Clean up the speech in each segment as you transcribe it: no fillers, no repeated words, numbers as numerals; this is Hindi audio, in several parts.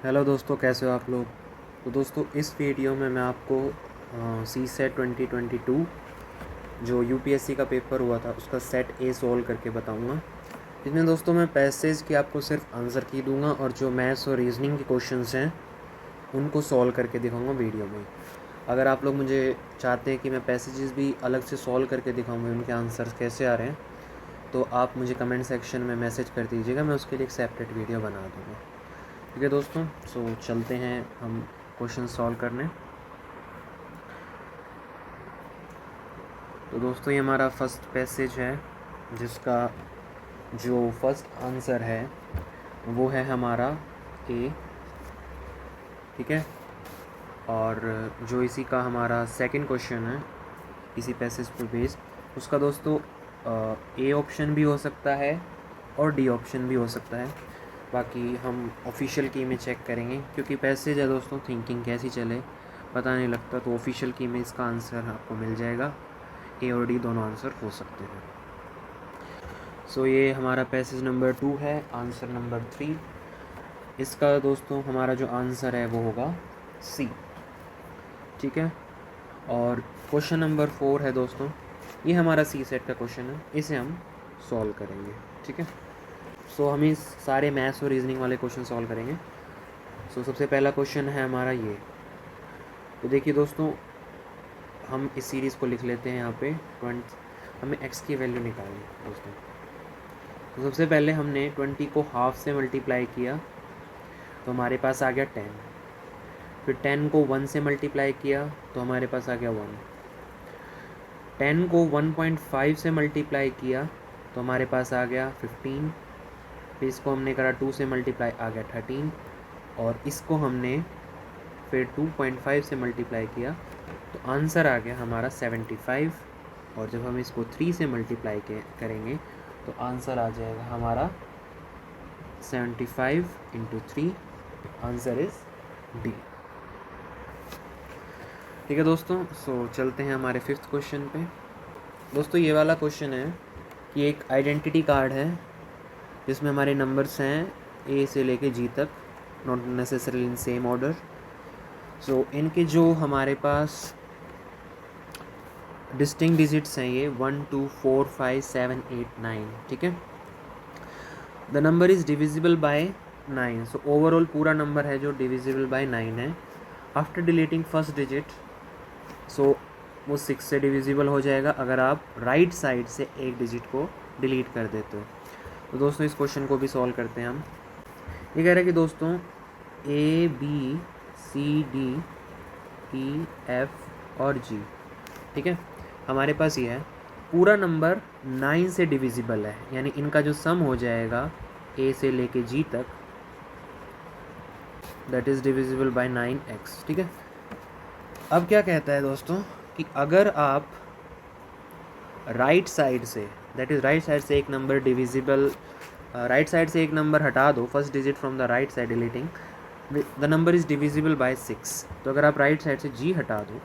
हेलो दोस्तों, कैसे हो आप लोग। तो दोस्तों, इस वीडियो में मैं आपको सी सेट 2022 जो यूपीएससी का पेपर हुआ था उसका सेट ए सॉल्व करके बताऊंगा। इसमें दोस्तों मैं पैसेज की आपको सिर्फ आंसर की दूंगा और जो मैथ्स और रीजनिंग के क्वेश्चंस हैं उनको सॉल्व करके दिखाऊंगा वीडियो में। अगर आप लोग मुझे चाहते हैं कि मैं पैसेजेस भी अलग से सॉल्व करके दिखाऊंगा, उनके आंसर्स कैसे आ रहे हैं, तो आप मुझे कमेंट सेक्शन में मैसेज कर दीजिएगा, मैं उसके लिए एक सेपरेट वीडियो बना दूँगा। ठीक है दोस्तों, सो चलते हैं हम क्वेश्चन सॉल्व करने। तो दोस्तों, ये हमारा फर्स्ट पैसेज है जिसका जो फर्स्ट आंसर है वो है हमारा ए। ठीक है, और जो इसी का हमारा सेकंड क्वेश्चन है इसी पैसेज पर बेस्ड, उसका दोस्तों ए ऑप्शन भी हो सकता है और डी ऑप्शन भी हो सकता है। बाकी हम ऑफिशियल की में चेक करेंगे, क्योंकि पैसेज है दोस्तों, थिंकिंग कैसी चले पता नहीं लगता। तो ऑफिशियल की में इसका आंसर आपको मिल जाएगा, ए और डी दोनों आंसर हो सकते हैं। सो ये हमारा पैसेज नंबर 2 है, आंसर नंबर 3। इसका दोस्तों हमारा जो आंसर है वो होगा सी। ठीक है, और क्वेश्चन नंबर 4 है दोस्तों, ये हमारा सी सेट का क्वेश्चन है, इसे हम सॉल्व करेंगे। ठीक है, सो हम इस सारे मैथ्स और रीजनिंग वाले क्वेश्चन सॉल्व करेंगे। सो सबसे पहला क्वेश्चन है हमारा ये। तो देखिए दोस्तों, हम इस सीरीज़ को लिख लेते हैं यहाँ पे 20। हमें x की वैल्यू निकालनी है दोस्तों। तो सबसे पहले हमने 20 को हाफ से मल्टीप्लाई किया तो हमारे पास आ गया 10। फिर 10 को 1 से मल्टीप्लाई किया तो हमारे पास आ गया 1। 10 को 1.5 से मल्टीप्लाई किया तो हमारे पास आ गया 15। फिर इसको हमने करा 2 से मल्टीप्लाई, आ गया 13। और इसको हमने फिर 2.5 से मल्टीप्लाई किया तो आंसर आ गया हमारा 75। और जब हम इसको 3 से मल्टीप्लाई करेंगे तो आंसर आ जाएगा हमारा 75 इंटू 3। Answer is D. ठीक है दोस्तों, सो चलते हैं हमारे फिफ्थ क्वेश्चन पे। दोस्तों, ये वाला क्वेश्चन है कि एक आइडेंटिटी कार्ड है जिसमें हमारे नंबर्स हैं ए से लेके जी तक, not necessarily in same order. सो इनके जो हमारे पास डिस्टिंक्ट डिजिट्स हैं ये 1 2 4 5 7 8 9। ठीक है, the number is divisible by 9। So overall पूरा नंबर है जो डिविजिबल बाय 9 है। आफ्टर डिलीटिंग फर्स्ट डिजिट, सो वो 6 से डिविजिबल हो जाएगा अगर आप राइट साइड से एक डिजिट को डिलीट कर देते हो। तो दोस्तों, इस क्वेश्चन को भी सॉल्व करते हैं हम। ये कह रहा है कि दोस्तों A B C D E F और जी, ठीक है, हमारे पास ये है पूरा नंबर 9 से डिविजिबल है, यानी इनका जो सम हो जाएगा ए से लेके जी तक, that is divisible by 9x। ठीक है, अब क्या कहता है दोस्तों कि अगर आप राइट साइड से, दैट इज़ राइट साइड से एक नंबर डिविजिबल, राइट साइड से एक नंबर हटा दो, first digit from the right side deleting, the number is divisible by 6। तो अगर आप राइट साइड से जी हटा दो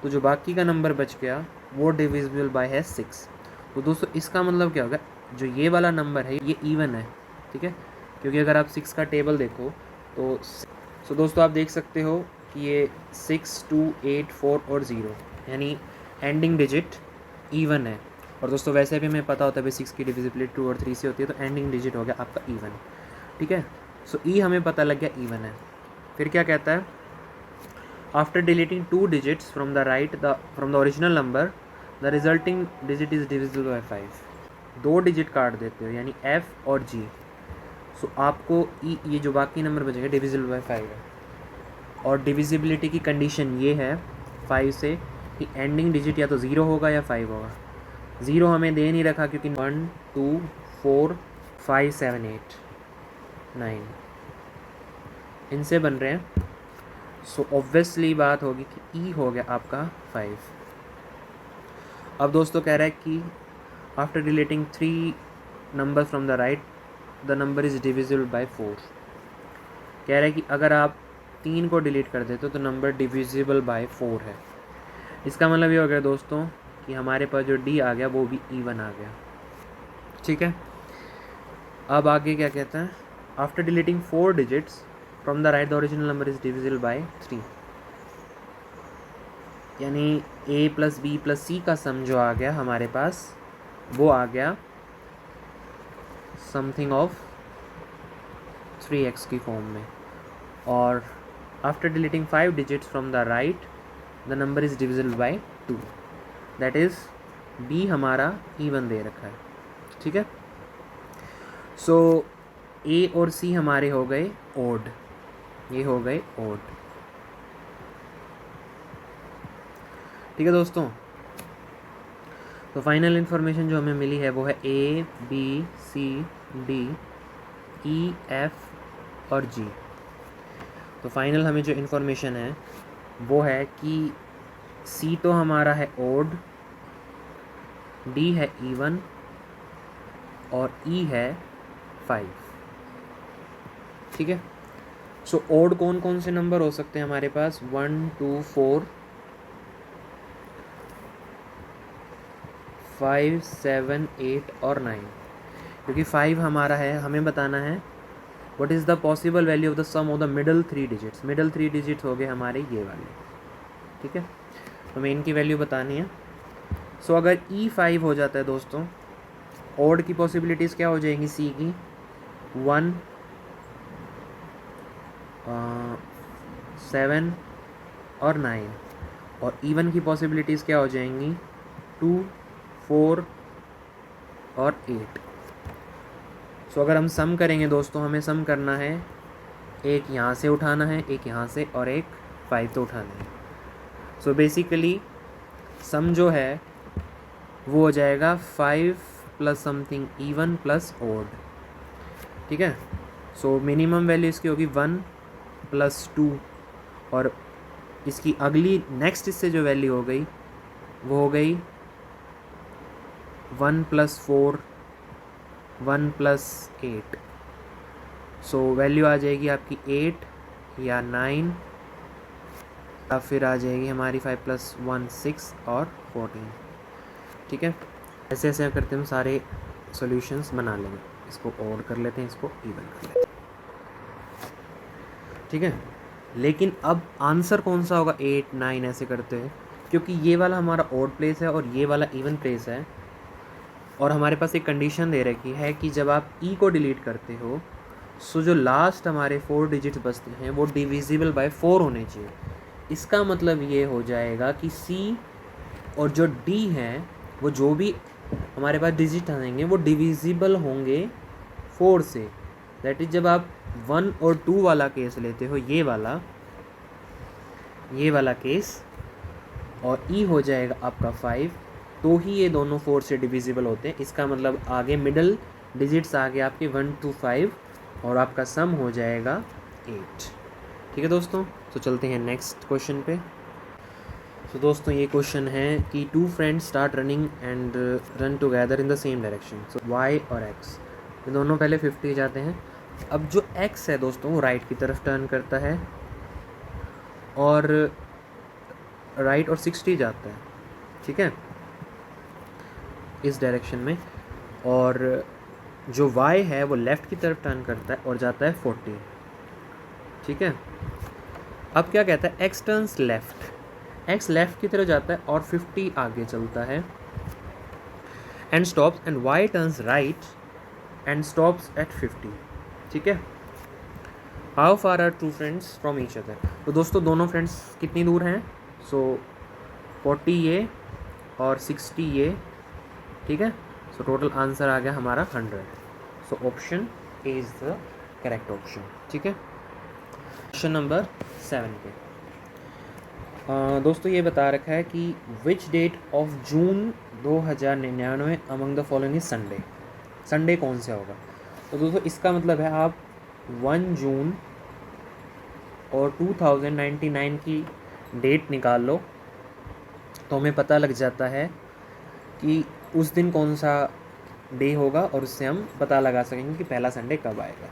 तो जो बाकी का नंबर बच गया वो डिविजिबल बाय है 6। तो दोस्तों, इसका मतलब क्या होगा, जो ये वाला नंबर है ये इवन है। ठीक है, क्योंकि अगर आप 6 का टेबल देखो तो दोस्तों आप देख सकते हो कि ये 6 2 8 4 और 0, यानी एंडिंग डिजिट इवन है। और दोस्तों वैसे भी हमें पता होता है 6 की डिविजिबिलिटी 2 और 3 से होती है, तो एंडिंग डिजिट हो गया आपका इवन। ठीक है, सो ई हमें पता लग गया इवन है। फिर क्या कहता है, after deleting 2 digits from the original number the resulting digit is divisible by 5। 2 digit काट देते हो यानी एफ और जी, सो आपको ई, ये जो बाकी नंबर बचेगा डिविजिबल बाय 5 है। और डिविजिबिलिटी की कंडीशन ये है 5 से कि एंडिंग डिजिट या तो 0 होगा या 5 होगा। 0 हमें दे नहीं रखा क्योंकि 1 2 4 5 7 8 9 इनसे बन रहे हैं। सो ऑब्वियसली बात होगी कि ई हो गया आपका 5। अब दोस्तों कह रहा है कि after deleting 3 number from the right the number is divisible by 4। कह रहा है कि अगर आप 3 को डिलीट कर देते हो तो नंबर डिविजिबल बाय 4 है। इसका मतलब ये हो गया दोस्तों कि हमारे पास जो डी आ गया वो भी इवन आ गया। ठीक है, अब आगे क्या कहता है, after deleting 4 digits from the right the original number is divisible bye 3, यानी a प्लस बी प्लस सी का सम जो आ गया हमारे पास वो आ गया समथिंग ऑफ 3x की फॉर्म में, और after deleting 5 digits from the right the number is divisible bye 2, that is b हमारा इवन दे रखा है, ठीक है। सो a और c हमारे हो गए ओड, ये हो गए ओड, ठीक है दोस्तों। तो फाइनल इन्फॉर्मेशन जो हमें मिली है वो है a b c d e f और g। तो फाइनल हमें जो इन्फॉर्मेशन है वो है कि c तो हमारा है ओड, d है इवन और e है 5, ठीक है। सो ओड कौन कौन से नंबर हो सकते हैं हमारे पास, 1 2 4 5 7 8 और 9, क्योंकि 5 हमारा है, हमें बताना है what is the possible value of the sum of the middle 3 digits. Middle 3 digits हो गए हमारे ये वाले, ठीक है। तो हमें इनकी वैल्यू बतानी है। सो अगर E5 हो जाता है दोस्तों, ओड की पॉसिबिलिटीज़ क्या हो जाएंगी, C की 1 7 और 9, और इवन की पॉसिबिलिटीज़ क्या हो जाएंगी 2 4 और 8। सो अगर हम सम करेंगे दोस्तों, हमें सम करना है, एक यहाँ से उठाना है, एक यहाँ से, और एक 5 तो उठाना है। सो बेसिकली सम जो है वो हो जाएगा 5 plus something even plus odd, ठीक है। सो मिनिमम वैल्यू इसकी होगी 1 प्लस 2, और इसकी अगली नेक्स्ट इससे जो वैल्यू हो गई वो हो गई 1 प्लस 4 1 प्लस 8। सो वैल्यू आ जाएगी आपकी 8 या 9, या फिर आ जाएगी हमारी 5 प्लस 1 6 और 14, ठीक है। ऐसे ऐसे करते हम सारे सॉल्यूशंस बना लेंगे, इसको ओड कर लेते हैं, इसको इवन कर लेते हैं, ठीक है। लेकिन अब आंसर कौन सा होगा 8 9 ऐसे करते हैं, क्योंकि ये वाला हमारा ओड प्लेस है और ये वाला इवन प्लेस है, और हमारे पास एक कंडीशन दे रखी है कि जब आप ई को डिलीट करते हो सो जो लास्ट हमारे 4 डिजिट्स बचते हैं वो डिविजिबल बाय 4 होने चाहिए। इसका मतलब ये हो जाएगा कि सी और जो डी हैं वो जो भी हमारे पास डिजिट आएंगे वो डिविजिबल होंगे 4 से। दैट इज जब आप 1 और 2 वाला केस लेते हो, ये वाला केस, और ई हो जाएगा आपका 5, तो ही ये दोनों 4 से डिविजिबल होते हैं। इसका मतलब आगे मिडल डिजिट्स आगे आपके 1 to 5 और आपका सम हो जाएगा 8, ठीक है दोस्तों। तो चलते हैं नेक्स्ट क्वेश्चन पे। तो दोस्तों ये क्वेश्चन है कि 2 friends start running and run together in the same direction. So y और x ये दोनों पहले 50 जाते हैं। अब जो x है दोस्तों वो राइट की तरफ टर्न करता है और राइट और 60 जाता है, ठीक है, इस डायरेक्शन में, और जो y है वो लेफ़्ट की तरफ टर्न करता है और जाता है 40, ठीक है। अब क्या कहता है, x turns left, x left की तरफ जाता है और 50 आगे चलता है and stops, and y turns right and stops at 50, ठीक है। How far are two friends from each other. तो दोस्तों दोनों फ्रेंड्स कितनी दूर हैं, सो 40 ये और 60 ये, ठीक है। सो टोटल आंसर आ गया हमारा 100। So option A is the correct option, ठीक है। क्वेश्चन नंबर 7 पे दोस्तों ये बता रखा है कि which date of June 2099 among the following is Sunday. Sunday कौन सा होगा। तो दोस्तों इसका मतलब है आप 1 जून और 2099 की डेट निकाल लो तो हमें पता लग जाता है कि उस दिन कौन सा डे होगा, और उससे हम पता लगा सकेंगे कि पहला संडे कब आएगा।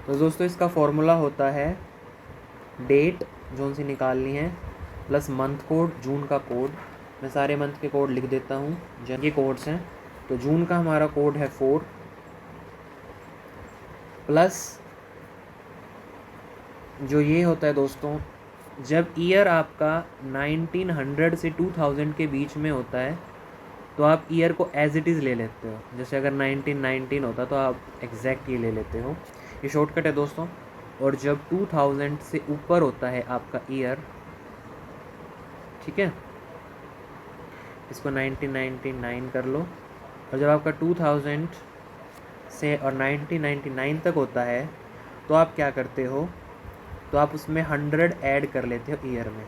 तो दोस्तों इसका फॉर्मूला होता है डेट जो सी निकालनी है प्लस मंथ कोड, जून का कोड। मैं सारे मंथ के कोड लिख देता हूँ, ये कोड्स हैं। तो जून का हमारा कोड है 4 प्लस जो ये होता है दोस्तों, जब ईयर आपका 1900 से 2000 के बीच में होता है तो आप ईयर को एज इट इज़ ले लेते हो। जैसे अगर 1919 होता तो आप एग्जैक्ट ये ले लेते हो, ये शॉर्टकट है दोस्तों। और जब 2000 से ऊपर होता है आपका ईयर, ठीक है, इसको 1999 कर लो, और जब आपका 2000 से और 1999 तक होता है तो आप क्या करते हो, तो आप उसमें 100 ऐड कर लेते हो ईयर में,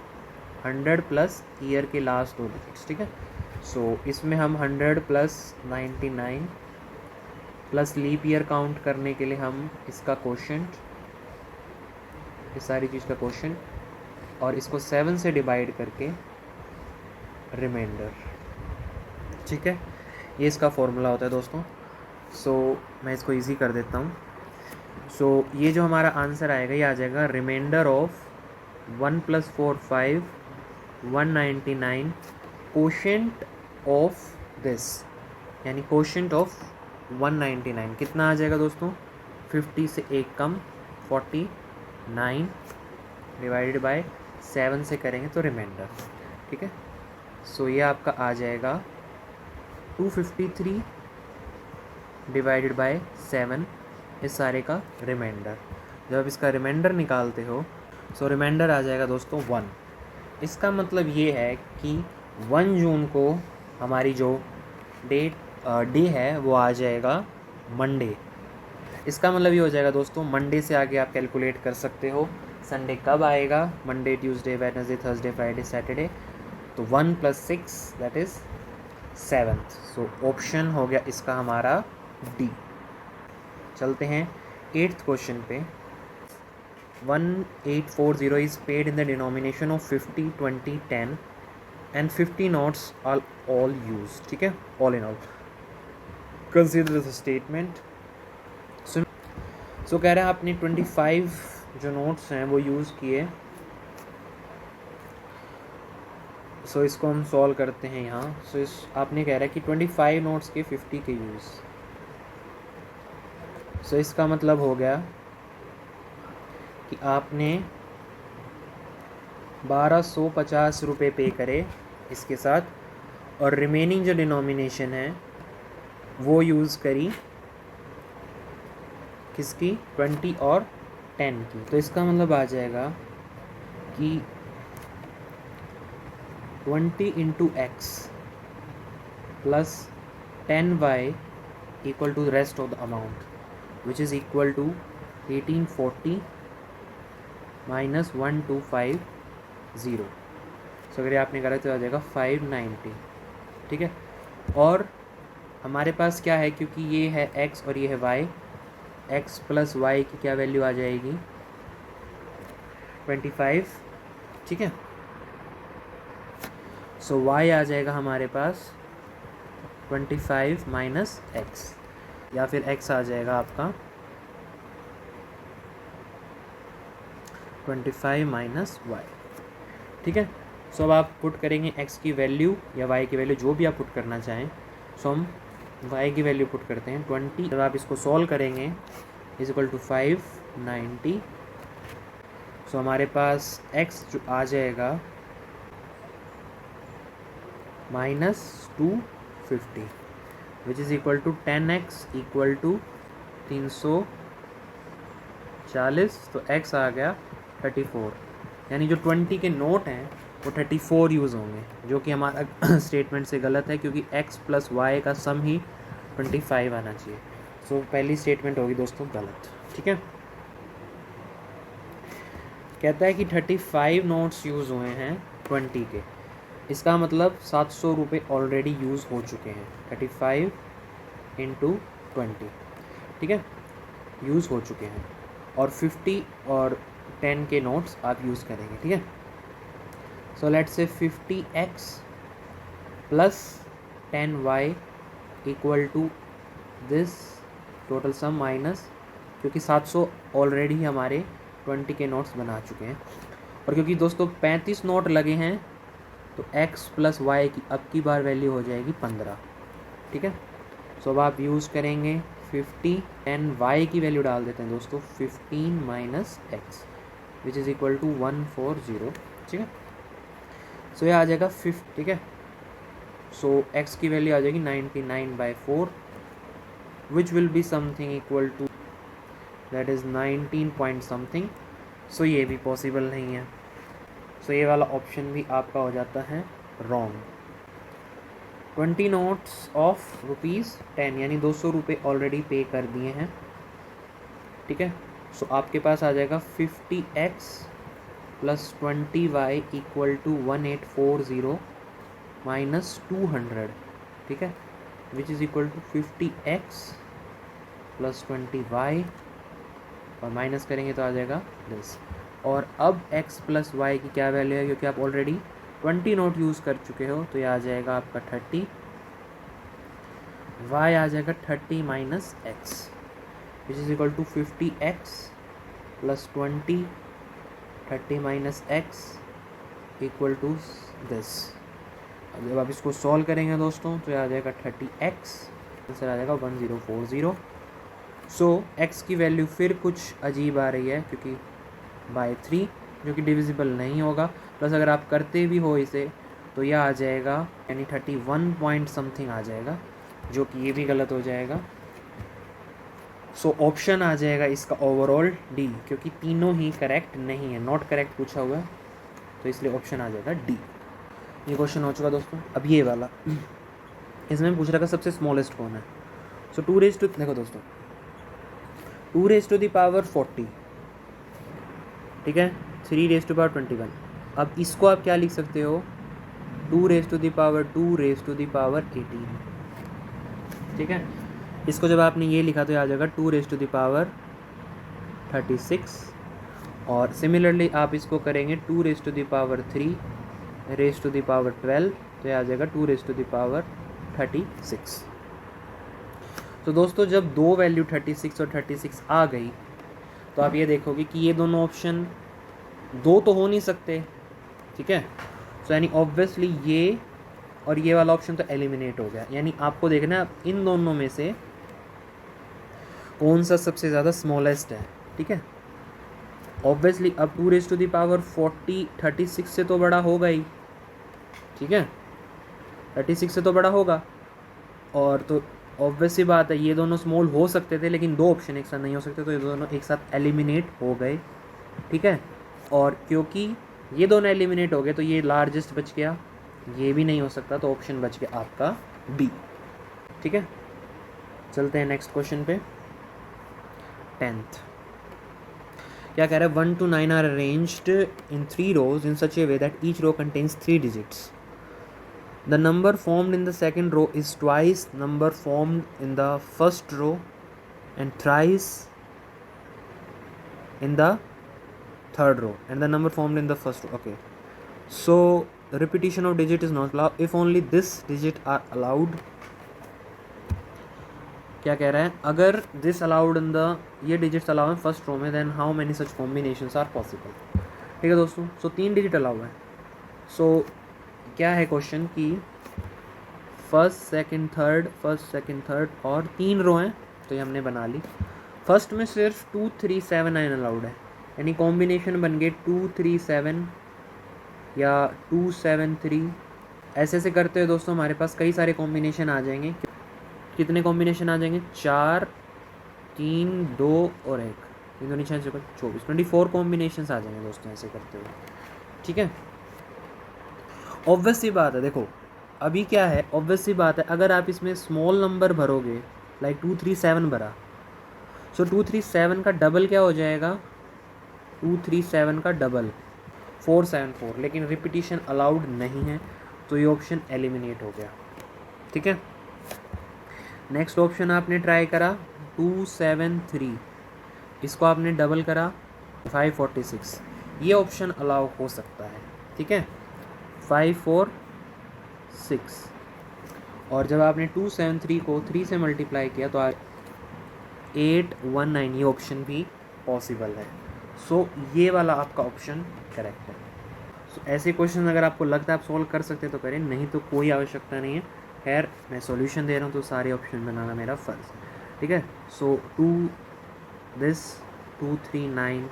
100 प्लस ईयर के लास्ट 2 डिजिट्स, ठीक है। सो इसमें हम 100 plus 99 plus leap year count करने के लिए हम इसका कोशेंट, इस सारी चीज़ का कोशेंट, और इसको 7 से डिवाइड करके रिमाइंडर, ठीक है। ये इसका फॉर्मूला होता है दोस्तों। सो मैं इसको इजी कर देता हूँ। सो ये जो हमारा आंसर आएगा, ये आ जाएगा reminder of 1 + 4 5 199 quotient of this, यानी कोशेंट ऑफ 199 कितना आ जाएगा दोस्तों, 50 से 1 कम 49 डिवाइडेड बाय 7 से करेंगे तो रिमाइंडर, ठीक है। सो ये आपका आ जाएगा 253 डिवाइडेड बाय 7, इस सारे का रिमाइंडर। जब आप इसका रिमाइंडर निकालते हो, सो रिमाइंडर आ जाएगा दोस्तों 1। इसका मतलब ये है कि 1 जून को हमारी जो डे है वो आ जाएगा मंडे। इसका मतलब ये हो जाएगा दोस्तों, मंडे से आगे आप कैलकुलेट कर सकते हो संडे कब आएगा, Monday, Tuesday, Wednesday, Thursday, Friday, Saturday. तो 1 + 6 that is 7th। So option हो गया इसका हमारा डी। चलते हैं 8th क्वेश्चन पे। 1840 is paid in the denomination of 50, 20, 10 and 50 notes are all use, ठीक है, all in all. Consider the statement. So कह रहा है आपने 25 जो नोट्स हैं वो यूज़ किए। सो इसको हम सॉल्व करते हैं यहाँ। सो इस आपने कह रहा है कि 25 नोट्स के 50 के यूज़। सो इसका मतलब हो गया कि आपने 1250 रुपये पे करे इसके साथ, और रिमेनिंग जो डिनोमिनेशन है वो यूज़ करी किसकी, 20 और 10 की। तो इसका मतलब आ जाएगा कि 20 × x plus 10y equal to rest of the amount which is equal to 1840 minus 1250। सो अगर आपने करा तो आ जाएगा 590, ठीक है। और हमारे पास क्या है, क्योंकि ये है x और ये है y, x प्लस y की क्या वैल्यू आ जाएगी, 25, ठीक है। सो y आ जाएगा हमारे पास 25 माइनस x, या फिर x आ जाएगा आपका 25 माइनस y, ठीक है। सो अब आप पुट करेंगे x की वैल्यू या y की वैल्यू, जो भी आप पुट करना चाहें। सो हम y की वैल्यू पुट करते हैं 20। जब आप इसको सॉल्व करेंगे इज इक्वल टू 590। सो हमारे पास x जो आ जाएगा -250 which is equal to 10x equal to 340। तो x आ गया 34, यानी जो 20 के नोट हैं वो 34 यूज़ होंगे, जो कि हमारा स्टेटमेंट से गलत है, क्योंकि x प्लस y का सम ही 25 आना चाहिए। सो पहली स्टेटमेंट होगी दोस्तों गलत, ठीक है। कहता है कि 35 नोट्स यूज़ हुए हैं 20 के, इसका मतलब 700 रुपये ऑलरेडी यूज़ हो चुके हैं। 35 × 20, ठीक है, यूज़ हो चुके हैं। और 50 और 10 के नोट्स आप यूज़ करेंगे, ठीक है। सो let's say 50x plus 10y equal to this total sum minus, क्योंकि 700 ऑलरेडी हमारे 20 के नोट्स बना चुके हैं, और क्योंकि दोस्तों 35 नोट लगे हैं तो x प्लस वाई की अब की बार वैल्यू हो जाएगी 15, ठीक है। सो अब आप यूज़ करेंगे 50 एंड y की वैल्यू डाल देते हैं दोस्तों 15 minus x, which is equal to 140, ठीक है। सो ये आ जाएगा 50, ठीक है। सो x की वैल्यू आ जाएगी 99/4 which will be something equal to that is 19 point something. So ये भी पॉसिबल नहीं है। सो ये वाला ऑप्शन भी आपका हो जाता है रॉन्ग। 20 नोट्स ऑफ ₹10 यानी 200 रुपये ऑलरेडी पे कर दिए हैं, ठीक है। सो आपके पास आ जाएगा 50x plus 20y equal to 1840 minus 200, ठीक है, which is equal to 50x plus 20y और माइनस करेंगे तो आ जाएगा दिस। और अब x प्लस वाई की क्या वैल्यू है, क्योंकि आप ऑलरेडी 20 नोट यूज़ कर चुके हो, तो ये आ जाएगा आपका 30, y आ जाएगा 30 minus x which is equal to 50x plus 20, 30 minus x equal to this. अब जब आप इसको सॉल्व करेंगे दोस्तों तो ये आ जाएगा 30x, आंसर आ जाएगा 1040। सो x की वैल्यू फिर कुछ अजीब आ रही है, क्योंकि बाय 3 जो कि डिविजिबल नहीं होगा, प्लस अगर आप करते भी हो इसे तो यह आ जाएगा यानी 31 पॉइंट समथिंग आ जाएगा, जो कि ये भी गलत हो जाएगा। सो ऑप्शन आ जाएगा इसका ओवरऑल डी, क्योंकि तीनों ही करेक्ट नहीं है, नॉट करेक्ट पूछा हुआ है, तो इसलिए ऑप्शन आ जाएगा डी। ये क्वेश्चन हो चुका दोस्तों। अब ये वाला, इसमें पूछ रखा सबसे स्मॉलेस्ट कौन है। सो 2 रेज़ टू, देखो दोस्तों 2 रेज़ टू द पावर 40, ठीक है, 3 रेज़ टू पावर 21। अब इसको आप क्या लिख सकते हो, 2 raise to the power 2 raise to the power 18, ठीक है। इसको जब आपने ये लिखा तो ये आ जाएगा 2 रेज़ टू द पावर 36, और सिमिलरली आप इसको करेंगे 2 raise to the power 3 raise to the power 12, तो ये आ जाएगा 2 रेज़ टू द पावर 36। तो दोस्तों जब दो वैल्यू 36 और 36 आ गई तो आप ये देखोगे कि ये दोनों ऑप्शन दो तो हो नहीं सकते, ठीक है। सो यानी ऑब्वियसली ये और ये वाला ऑप्शन तो एलिमिनेट हो गया, यानी आपको देखना है इन दोनों में से कौन सा सबसे ज़्यादा स्मॉलेस्ट है, ठीक है। ऑब्वियसली अब 2 रेज़ टू द पावर 40 36 से तो बड़ा होगा ही, ठीक है, 36 से तो बड़ा होगा, और तो ऑब्वियस सी बात है ये दोनों स्मॉल हो सकते थे, लेकिन दो ऑप्शन एक साथ नहीं हो सकते, तो ये दोनों एक साथ एलिमिनेट हो गए, ठीक है। और क्योंकि ये दोनों एलिमिनेट हो गए तो ये लार्जेस्ट बच गया, ये भी नहीं हो सकता, तो ऑप्शन बच गया आपका बी, ठीक है। चलते हैं नेक्स्ट क्वेश्चन पे। 10th क्या कह रहा है, 1 to 9 are arranged in 3 rows in such a way that each row contains 3 digits. The number formed in the second row is twice number formed in the first row and thrice in the third row, and the number formed in the first row. Okay, so repetition of digit is not allowed if only this digit are allowed. क्या कह रहा है, अगर दिस अलाउड इन द, ये डिजिट्स अलाउ हैं फर्स्ट रो में, then how many such combinations are possible, ठीक है दोस्तों। सो 3 डिजिट अलाउ है। सो क्या है क्वेश्चन कि फर्स्ट सेकंड थर्ड और 3 रो हैं, तो ये हमने बना ली। फर्स्ट में सिर्फ 2 3 7 9 अलाउड है, यानी कॉम्बिनेशन बन गए 2 3 7 या 2 7 3। ऐसे करते हुए दोस्तों हमारे पास कई सारे कॉम्बिनेशन आ जाएंगे। कितने कॉम्बिनेशन आ जाएंगे, 4 3 2 और 1, इन दोनों 6 24 24 कॉम्बिनेशन आ जाएंगे दोस्तों ऐसे करते हुए, ठीक है। ऑब्वियस सी बात है, देखो अभी क्या है, ऑब्वियस सी बात है, अगर आप इसमें स्मॉल नंबर भरोगे लाइक 237 भरा, सो 237 का डबल क्या हो जाएगा, 237 का डबल 474, लेकिन रिपीटिशन अलाउड नहीं है, तो ये ऑप्शन एलिमिनेट हो गया, ठीक है। नेक्स्ट ऑप्शन आपने ट्राई करा 273, इसको आपने डबल करा 546, ये ऑप्शन अलाउ हो सकता है, ठीक है, 546। और जब आपने 273 को 3 से मल्टीप्लाई किया तो 819, ये ऑप्शन भी पॉसिबल है। सो ये वाला आपका ऑप्शन करेक्ट है। सो ऐसे क्वेश्चन अगर आपको लगता है आप सॉल्व कर सकते तो करें, नहीं तो कोई आवश्यकता नहीं है। खैर मैं सॉल्यूशन दे रहा हूँ तो सारे ऑप्शन बनाना मेरा फ़र्ज़, ठीक है। सो 2 दिस 2 3 9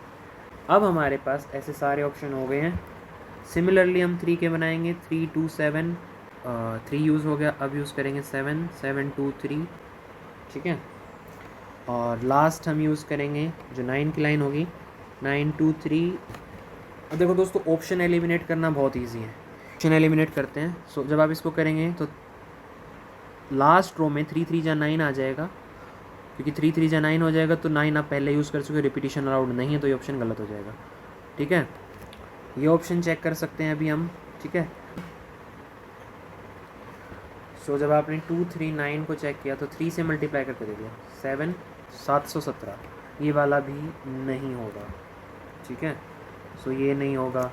अब हमारे पास ऐसे सारे ऑप्शन हो गए हैं। सिमिलरली हम 3 के बनाएंगे, 3 2 7, 3 यूज़ हो गया, अब यूज़ करेंगे 7 7 2 3, ठीक है। और लास्ट हम यूज़ करेंगे जो 9 की लाइन होगी, 9 2 3। अब देखो दोस्तों, ऑप्शन एलिमिनेट करना बहुत ईजी है। ऑप्शन एलिमिनेट करते हैं। सो जब आप इसको करेंगे तो लास्ट रो में 3 3 जा 9 आ जाएगा, क्योंकि 3 3 जा 9 हो जाएगा तो 9 आप पहले यूज़ कर चुके, रिपीटिशन अलाउड नहीं है, तो ये ऑप्शन गलत हो जाएगा, ठीक है। ये ऑप्शन चेक कर सकते हैं अभी हम, ठीक है। सो जब आपने 2 3 9 को चेक किया तो 3 से मल्टीप्लाई करके दे दिया 7 717, ये वाला भी नहीं होगा, ठीक है। सो ये नहीं होगा।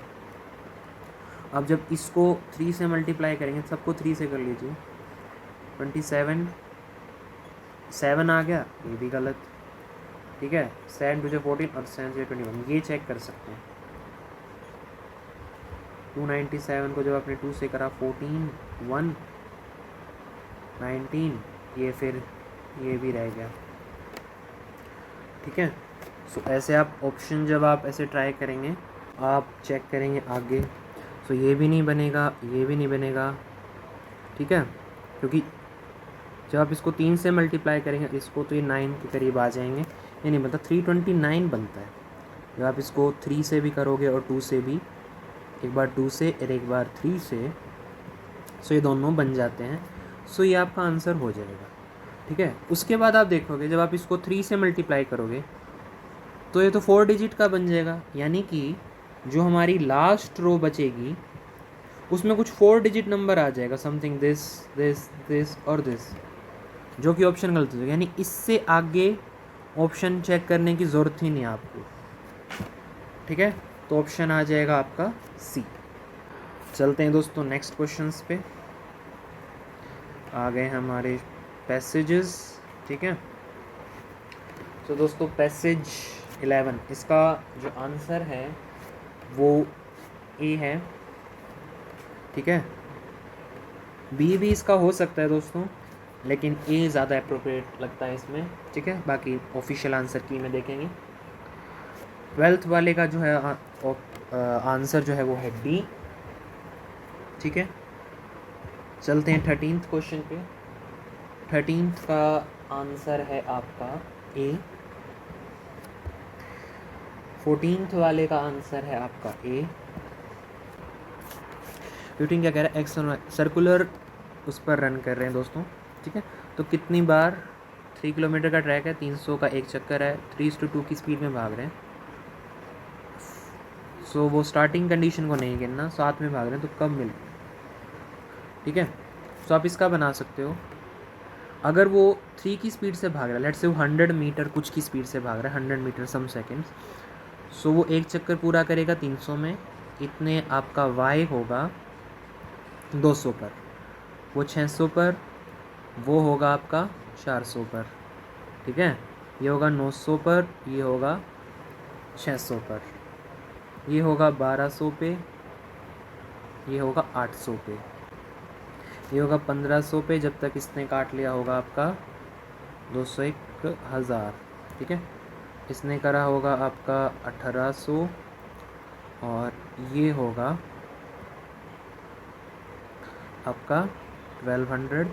अब जब इसको 3 से मल्टीप्लाई करेंगे, सबको 3 से कर लीजिए, 27 7 आ गया, ये भी गलत, ठीक है। 7 2 14 और 7 से 21, ये चेक कर सकते हैं। 297 को जब आपने 2 से करा 14 1 19, ये फिर ये भी रह गया, ठीक है। सो ऐसे आप ऑप्शन जब आप ऐसे ट्राई करेंगे, आप चेक करेंगे आगे, सो ये भी नहीं बनेगा, ये भी नहीं बनेगा, ठीक है। क्योंकि जब आप इसको 3 से मल्टीप्लाई करेंगे इसको, तो ये 9 के करीब आ जाएंगे, ये नहीं बनता, 329 बनता है। जब आप इसको 3 से भी करोगे और 2 से भी, एक बार 2 से और एक बार 3 से, सो ये दोनों बन जाते हैं। सो ये आपका आंसर हो जाएगा, ठीक है। उसके बाद आप देखोगे जब आप इसको 3 से मल्टीप्लाई करोगे तो ये तो 4 डिजिट का बन जाएगा, यानी कि जो हमारी लास्ट रो बचेगी उसमें कुछ 4 डिजिट नंबर आ जाएगा, समथिंग दिस दिस दिस और दिस, जो कि ऑप्शन गलत हो जाएगा। यानी इससे आगे ऑप्शन चेक करने की ज़रूरत ही नहीं है आपको, ठीक है। तो ऑप्शन आ जाएगा आपका सी। चलते हैं दोस्तों नेक्स्ट क्वेश्चंस पे। आ गए हमारे पैसेजेस, ठीक है। तो दोस्तों पैसेज 11, इसका जो आंसर है वो ए है, ठीक है। बी भी इसका हो सकता है दोस्तों, लेकिन ए ज़्यादा अप्रोप्रिएट लगता है इसमें, ठीक है। बाकी ऑफिशियल आंसर की में देखेंगे। 12th वाले का जो है आंसर जो है वो है डी, ठीक है। चलते हैं 13th क्वेश्चन पे। 13th का आंसर है आपका ए। 14th वाले का आंसर है आपका ए। 15 क्या कह रहा है, एक्स सर्कुलर उस पर रन कर रहे हैं दोस्तों, ठीक है। तो कितनी बार, 3 किलोमीटर का ट्रैक है, 300 का एक चक्कर है, 3:2 की स्पीड में भाग रहे हैं। सो वो स्टार्टिंग कंडीशन को नहीं गिनना, साथ में भाग रहे हैं, तो कब मिल, ठीक है। सो आप इसका बना सकते हो, अगर वो 3 की स्पीड से भाग रहा है, लेट्स से वो 100 मीटर कुछ की स्पीड से भाग रहा है, 100 मीटर सम सेकेंड्स, सो वो एक चक्कर पूरा करेगा 300 में, इतने आपका वाई होगा 200 पर, वो 600 पर, वो होगा आपका 400 पर, ठीक है। ये होगा 900 पर, ये होगा 600 पर, ये होगा 1200 पे, ये होगा 800 पे, ये होगा 1500 पे, जब तक इसने काट लिया होगा आपका 201 1000, ठीक है। इसने करा होगा आपका 1800, और ये होगा आपका 1200,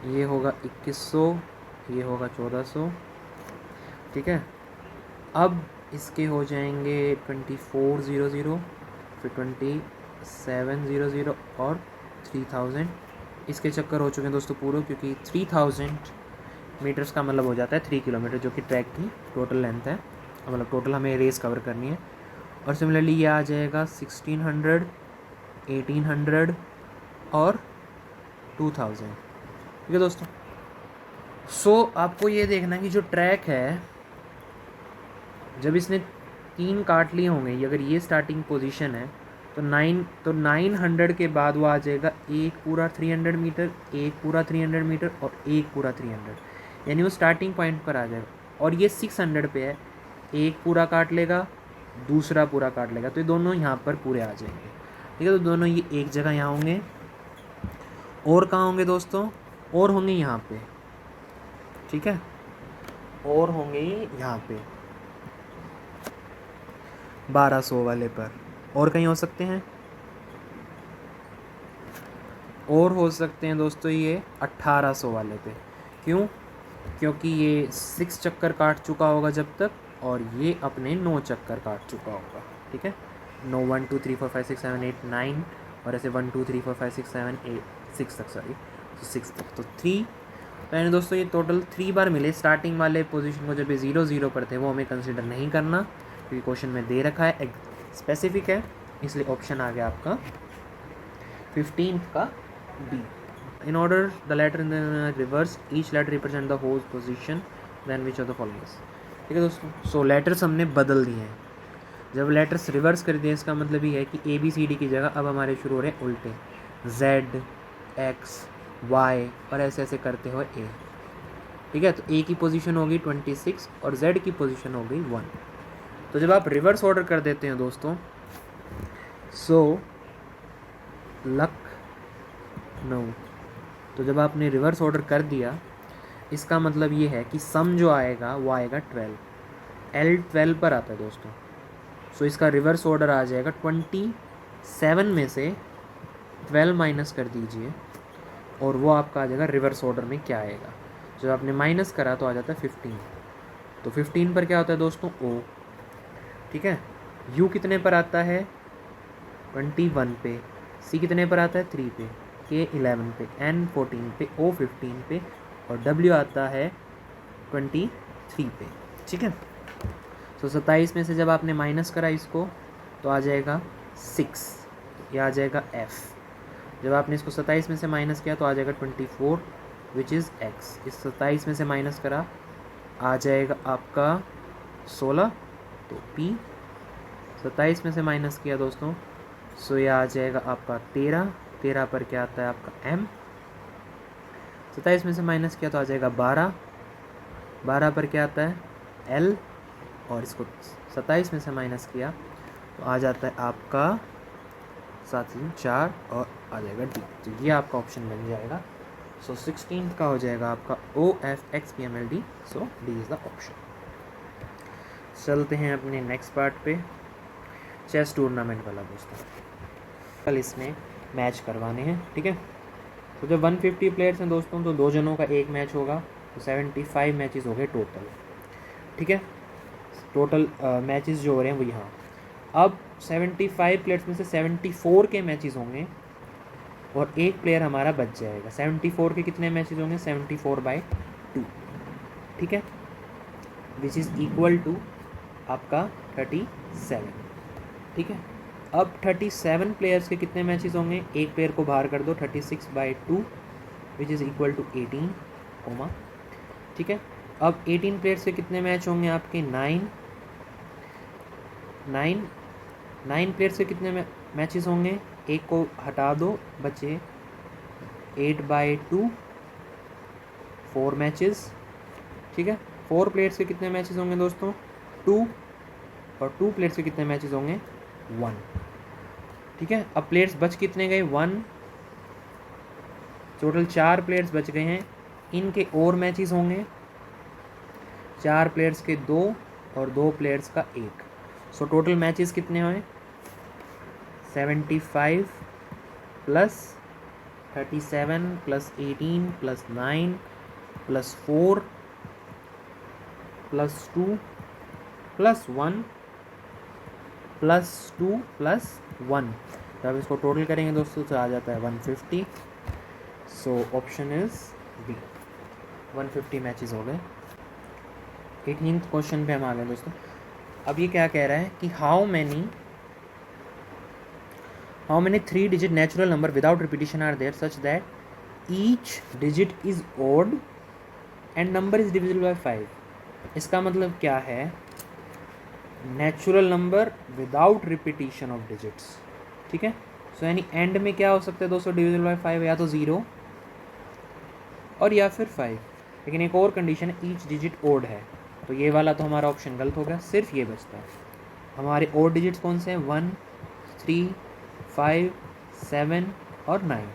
ये होगा 2100, ये होगा 1400, ठीक है। अब इसके हो जाएंगे 2400, फिर 2700 और 3000। इसके चक्कर हो चुके हैं दोस्तों पूरे, क्योंकि 3000 मीटर्स का मतलब हो जाता है 3 किलोमीटर, जो कि ट्रैक की टोटल लेंथ है, मतलब टोटल हमें रेस कवर करनी है। और सिमिलरली ये आ जाएगा 1600, 1800 और 2000, ठीक है दोस्तों। सो आपको ये देखना है कि जो ट्रैक है, जब इसने 3 काट लिए होंगे, अगर ये स्टार्टिंग पोजीशन है, तो 900 के बाद वो आ जाएगा एक पूरा 300 मीटर, एक पूरा 300 मीटर और एक पूरा 300, यानी वो स्टार्टिंग पॉइंट पर आ जाएगा। और ये 600 पे है, एक पूरा काट लेगा, दूसरा पूरा काट लेगा, तो ये दोनों यहाँ पर पूरे आ जाएंगे, ठीक है। तो दोनों ये एक जगह यहाँ होंगे, और कहाँ होंगे दोस्तों, और होंगे यहाँ पे, ठीक है, और होंगे यहाँ पे। 1200 वाले पर, और कहीं हो सकते हैं, और हो सकते हैं दोस्तों ये 1800 वाले पे। क्यों? क्योंकि ये 6 चक्कर काट चुका होगा जब तक, और ये अपने 9 चक्कर काट चुका होगा। ठीक है, 9 1 2 3 4 5 6 7 8 9, और ऐसे 1 2 3 4 5 6 7 8 6 तक, सॉरी, तो 6 तक, तो 3। तो यानी दोस्तों ये टोटल 3 बार मिले। स्टार्टिंग वाले पोजीशन को जब ये 0 0 पर थे वो हमें कंसिडर नहीं करना, क्योंकि क्वेश्चन में दे रखा है, स्पेसिफिक है, इसलिए ऑप्शन आ गया आपका 15 का B. In order the letter in the reverse, each letter represent the whole position, then which of the following is। ठीक है दोस्तों, सो लेटर्स हमने बदल दिए हैं। जब लेटर्स रिवर्स कर दिए इसका मतलब ये है कि ए बी सी डी की जगह अब हमारे शुरू हो रहे हैं उल्टे, जेड एक्स वाई और ऐसे ऐसे करते हुए ए। ठीक है, तो ए की पोजीशन हो गई 26 और जेड की पोजीशन हो गई 1। तो जब आप रिवर्स ऑर्डर कर देते हैं दोस्तों, सो लक नो, तो जब आपने रिवर्स ऑर्डर कर दिया इसका मतलब ये है कि सम जो आएगा वो आएगा 12, L 12 पर आता है दोस्तों। सो इसका रिवर्स ऑर्डर आ जाएगा 27 में से 12 माइनस कर दीजिए, और वो आपका आ जाएगा रिवर्स ऑर्डर में क्या आएगा। जब आपने माइनस करा तो आ जाता है 15, तो 15 पर क्या होता है दोस्तों, O। ठीक है, U कितने पर आता है 21 पे, C कितने पर आता है 3 पे, K 11 पे, N 14 पे, O 15 पे, और W आता है 23 पे। ठीक है, तो 27 में से जब आपने माइनस करा इसको तो आ जाएगा 6, ये आ जाएगा F। जब आपने इसको 27 में से माइनस किया तो आ जाएगा 24 विच इज़ X। इस 27 में से माइनस करा आ जाएगा आपका 16, तो P। 27 में से माइनस किया दोस्तों, सो ये आ जाएगा आपका 13, 13 पर क्या आता है आपका M। 27 में से माइनस किया तो आ जाएगा 12, 12 पर क्या आता है L, और इसको 27 में से माइनस किया तो आ जाता है आपका 7 4, और आ जाएगा D। तो ये आपका ऑप्शन बन जाएगा। सो 16 का हो जाएगा आपका OFXPMLD, so D is the option. चलते हैं अपने नेक्स्ट पार्ट पे, चेस टूर्नामेंट वाला दोस्तों। कल इसमें मैच करवाने हैं। ठीक है, तो जब 150 प्लेयर्स हैं दोस्तों तो 2 जनों का एक मैच होगा, तो 75 मैचेस हो गए टोटल। ठीक है, टोटल मैचेस जो हो रहे हैं वो यहाँ, अब 75 प्लेयर्स में से 74 के मैचेस होंगे और एक प्लेयर हमारा बच जाएगा। 74 के कितने मैचेस होंगे, 74/2। ठीक है, विच इज़ इक्वल टू आपका 37। ठीक है, अब 37 प्लेयर्स के कितने मैचेस होंगे, एक प्लेयर को बाहर कर दो, 36/2 which is equal to 18 comma. ठीक है, अब 18 प्लेयर्स के कितने मैच होंगे आपके 9 प्लेयर्स के कितने मैचेस होंगे, एक को हटा दो, बचे 8/2 4 मैचेस। ठीक है, 4 प्लेयर्स के कितने मैचेस होंगे दोस्तों 2, और 2 प्लेयर्स के कितने मैचेस होंगे 1। ठीक है, अब प्लेयर्स बच कितने गए 1, टोटल 4 प्लेयर्स बच गए हैं, इनके और मैचेस होंगे 4 प्लेयर्स के 2 और 2 प्लेयर्स का 1। सो टोटल मैचेस कितने हुए 75 plus 37 plus 18 plus 9 plus 4 plus 2 plus 1 plus 2 plus 1। तो अब इसको टोटल करेंगे दोस्तों तो आ जाता है 150। So option is B, 150 matches हो गए। 18th क्वेश्चन पे हम आ गए दोस्तों। अब ये क्या कह रहा है कि how many 3 digit natural number without repetition are there such that each digit is odd and number is divisible by 5। इसका मतलब क्या है, natural number without repetition of digits. ठीक है, सो यानी एंड में क्या हो सकता है दोस्तों डिविजिबल बाय 5, या तो 0 और या फिर 5। लेकिन एक और कंडीशन है, ईच डिजिट ओड है, तो ये वाला तो हमारा ऑप्शन गलत हो गया, सिर्फ ये बचता है। हमारे ओड डिजिट्स कौन से हैं 1 3 5 7 और 9।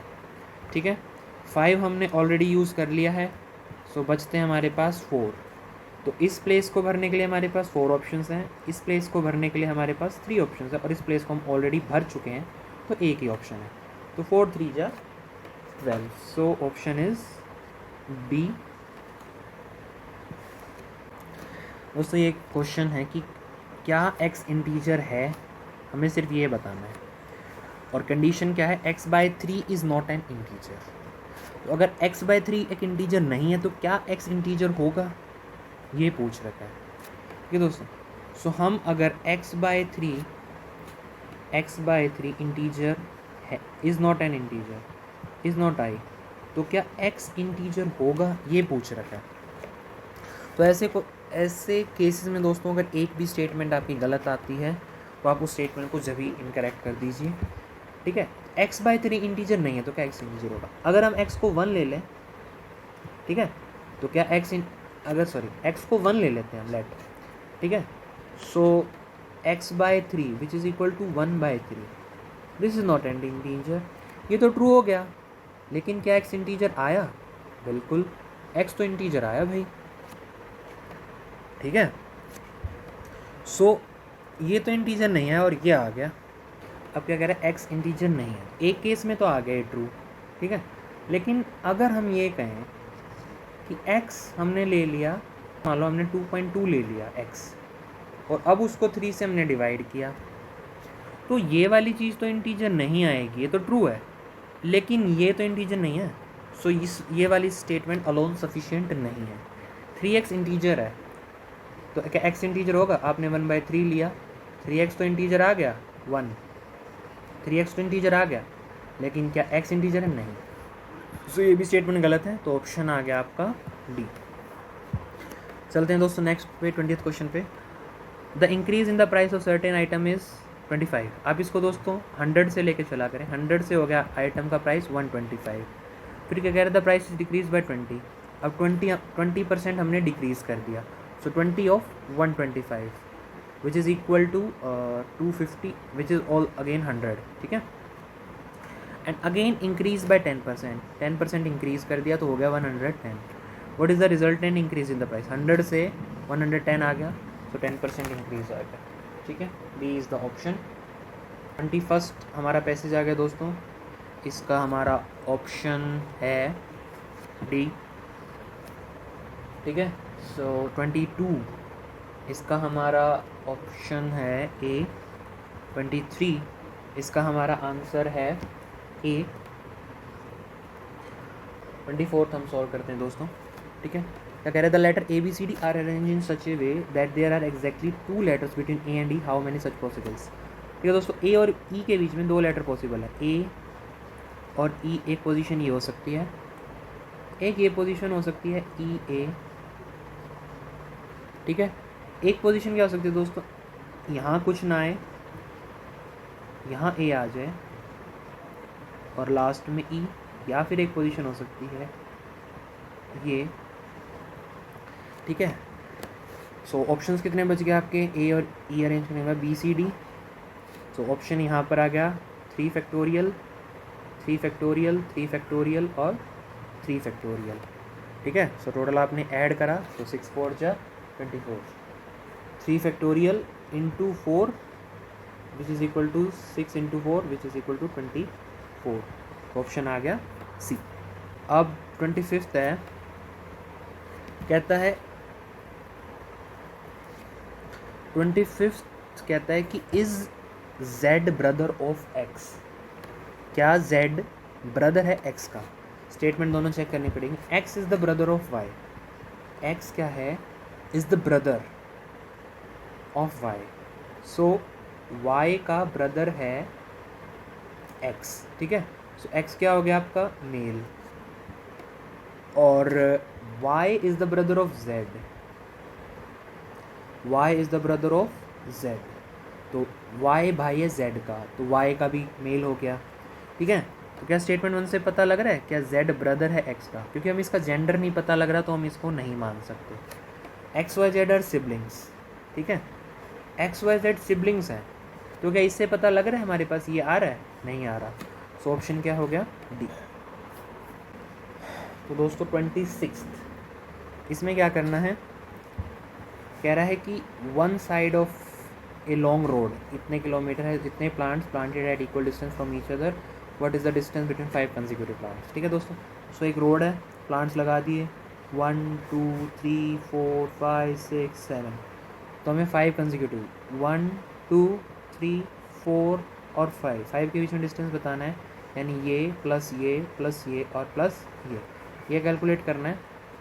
ठीक है, 5 हमने ऑलरेडी यूज़ कर लिया है, सो बचते हैं हमारे पास 4। तो इस प्लेस को भरने के लिए हमारे पास 4 ऑप्शंस हैं, इस प्लेस को भरने के लिए हमारे पास 3 ऑप्शंस हैं, और इस प्लेस को हम ऑलरेडी भर चुके हैं तो एक ही ऑप्शन है। तो 4 3 जा 12, सो ऑप्शन इज बी। दोस्तों ये क्वेश्चन है कि क्या x इंटीजर है, हमें सिर्फ ये बताना है, और कंडीशन क्या है, x/3 is not an integer. तो अगर x/3 एक इंटीजर नहीं है तो क्या x इंटीजर होगा, ये पूछ रखा है। ठीक है दोस्तों, सो हम अगर x/3 इंटीजर है, is not an integer, is not I, तो क्या x इंटीजर होगा, ये पूछ रखा है। तो ऐसे केसेस में दोस्तों अगर एक भी स्टेटमेंट आपकी गलत आती है तो आप उस स्टेटमेंट को जब भी इनकरेक्ट कर दीजिए। ठीक है, x/3 इंटीजर नहीं है तो क्या x इंटीजर होगा। अगर हम x को 1 ले लें, ठीक है, तो क्या x को 1 ले लेते हैं हम, लेट, ठीक है, so x/3 which is equal to 1/3, this is not an integer. ये तो ट्रू हो गया, लेकिन क्या x इंटीजर आया, बिल्कुल x तो इंटीजर आया भाई। ठीक है, सो ये तो इंटीजर नहीं है और ये आ गया। अब क्या कह रहा है, x इंटीजर नहीं है, एक केस में तो आ गया ये ट्रू। ठीक है, लेकिन अगर हम ये कहें कि x हमने ले लिया, मान लो हमने 2.2 ले लिया x, और अब उसको 3 से हमने डिवाइड किया, तो ये वाली चीज़ तो इंटीजर नहीं आएगी, ये तो ट्रू है, लेकिन ये तो इंटीजर नहीं है। सो ये वाली स्टेटमेंट अलोन सफिशिएंट नहीं है। 3x इंटीजर है, तो क्या x इंटीजर होगा, आपने 1/3 लिया, 3x तो इंटीजर आ गया, 1, 3x तो इंटीजर आ गया, लेकिन क्या x इंटीजर है, नहीं। सो ये भी स्टेटमेंट गलत है, तो ऑप्शन आ गया आपका डी। चलते हैं दोस्तों नेक्स्ट पे, 20th क्वेश्चन पे। The increase in the price of certain item is 25। आप इसको दोस्तों 100 से लेके चला करें, 100 से हो गया आइटम का प्राइस 125। फिर क्या कह रहे, the price is decrease by 20। अब 20% हमने डिक्रीज़ कर दिया, so 20 of 125 which is equal to 250 which is all again 100। ठीक है, and again increase by 10%, 10% increase कर दिया तो हो गया 110। What is the resultant increase in the price, 100 से 110 आ गया, सो 10% इंक्रीज आ गया। ठीक है, B is the option. 21st हमारा पैसेज आ गया दोस्तों, इसका हमारा ऑप्शन है डी। ठीक है, सो 22 इसका हमारा ऑप्शन है ए। 23 इसका हमारा आंसर है ए। 24th हम सॉल्व करते हैं दोस्तों। ठीक है, क्या कह रहे हैं, the letter A B C D are arrange in such a way that there are exactly 2 letters between A and E, how many such possibles. ठीक है दोस्तों, ए और ई के बीच में 2 लेटर पॉसिबल है, ए और ई। एक पोजीशन ये हो सकती है, एक ये पोजीशन हो सकती है ई ए। ठीक है, एक पोजीशन क्या हो सकती है दोस्तों, यहाँ कुछ ना आए, यहाँ ए आ जाए और लास्ट में ई, या फिर एक पोजीशन हो सकती है ये। ठीक है, सो ऑप्शंस कितने बच गए आपके, ए और ई अरेंज करने का B C D. So option यहाँ पर आ गया 3 फैक्टोरियल, 3 फैक्टोरियल, 3 फैक्टोरियल और 3 फैक्टोरियल। ठीक है, सो टोटल आपने ऐड करा तो 6 4 जा 24, 3 factorial into 4 which is equal to 6 into 4 which is equal to 24। Option आ गया सी। अब 25th है, कहता है 25th कहता है कि is z brother of x, क्या z ब्रदर है x का। स्टेटमेंट दोनों चेक करनी पड़ेगी। x is the brother of y, x क्या है, is the brother of y, so y का ब्रदर है x। ठीक है, सो x क्या हो गया आपका मेल, और y is the brother of z, y is the brother of z, तो y भाई है z का, तो y का भी मेल हो गया। ठीक है, तो क्या स्टेटमेंट 1 से पता लग रहा है क्या z ब्रदर है x का, क्योंकि हम इसका जेंडर नहीं पता लग रहा तो हम इसको नहीं मान सकते। x y z are siblings. ठीक है, x y z सिबलिंग्स हैं, तो क्या इससे पता लग रहा है हमारे पास ये आ रहा है, नहीं आ रहा, सो ऑप्शन क्या हो गया डी। तो दोस्तों 26th इसमें क्या करना है, कह रहा है कि one side of a long road इतने किलोमीटर है, इतने plants planted at equal distance from each other, what is the distance between 5 consecutive plants. ठीक है दोस्तों, सो एक रोड है, प्लांट्स लगा दिए 1 2 3 4 5 6 7, तो हमें 5 कंसेक्यूटिव 1 2 3 4 और 5 के बीच में डिस्टेंस बताना है, यानी ये प्लस ये और प्लस ये कैलकुलेट करना है।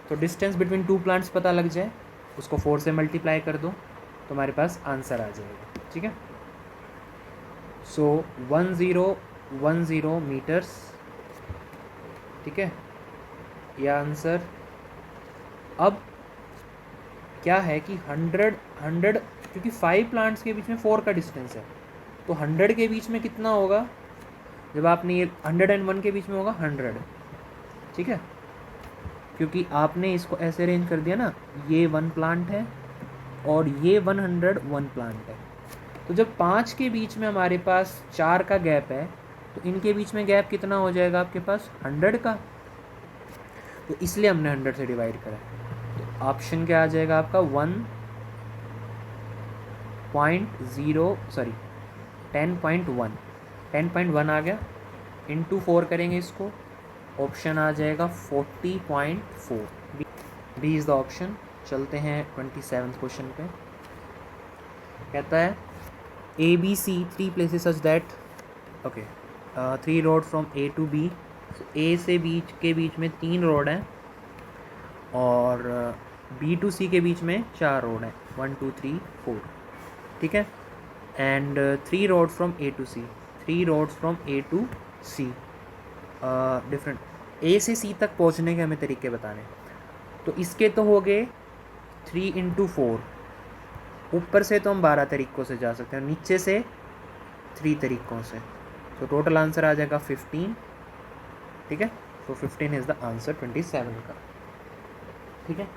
तो डिस्टेंस बिटवीन टू प्लांट्स पता लग जाए, उसको 4 से मल्टीप्लाई कर दो तो हमारे पास आंसर आ जाएगा। ठीक है, सो 1010 मीटर्स। ठीक है, यह आंसर। अब क्या है कि 100 क्योंकि 5 प्लांट्स के बीच में 4 का डिस्टेंस है, तो 100 के बीच में कितना होगा, जब आपने ये 101 के बीच में होगा 100। ठीक है, क्योंकि आपने इसको ऐसे अरेंज कर दिया ना, ये 1 प्लांट है और ये 101 प्लांट है, तो जब 5 के बीच में हमारे पास 4 का गैप है, तो इनके बीच में गैप कितना हो जाएगा आपके पास 100 का, तो इसलिए हमने 100 से डिवाइड करा। तो ऑप्शन क्या आ जाएगा आपका 10.1 आ गया, इंटू 4 करेंगे इसको, ऑप्शन आ जाएगा 40.4। B is the option. चलते हैं 27 क्वेश्चन पे। कहता है A B C 3 places such that, okay, 3 road from A to B. A से बीच के बीच में 3 रोड हैं और बी टू सी के बीच में 4 रोड हैं, 1 2 3 4। ठीक है, and 3 road from A to C, 3 roads from A to C, different. A से सी तक पहुंचने के हमें तरीके बताने, तो इसके तो हो गए 3 इंटू 4, ऊपर से तो हम 12 तरीक़ों से जा सकते हैं, नीचे से 3 तरीक़ों से, तो टोटल आंसर आ जाएगा 15। ठीक है, तो 15 इज़ द आंसर 27 का। ठीक है,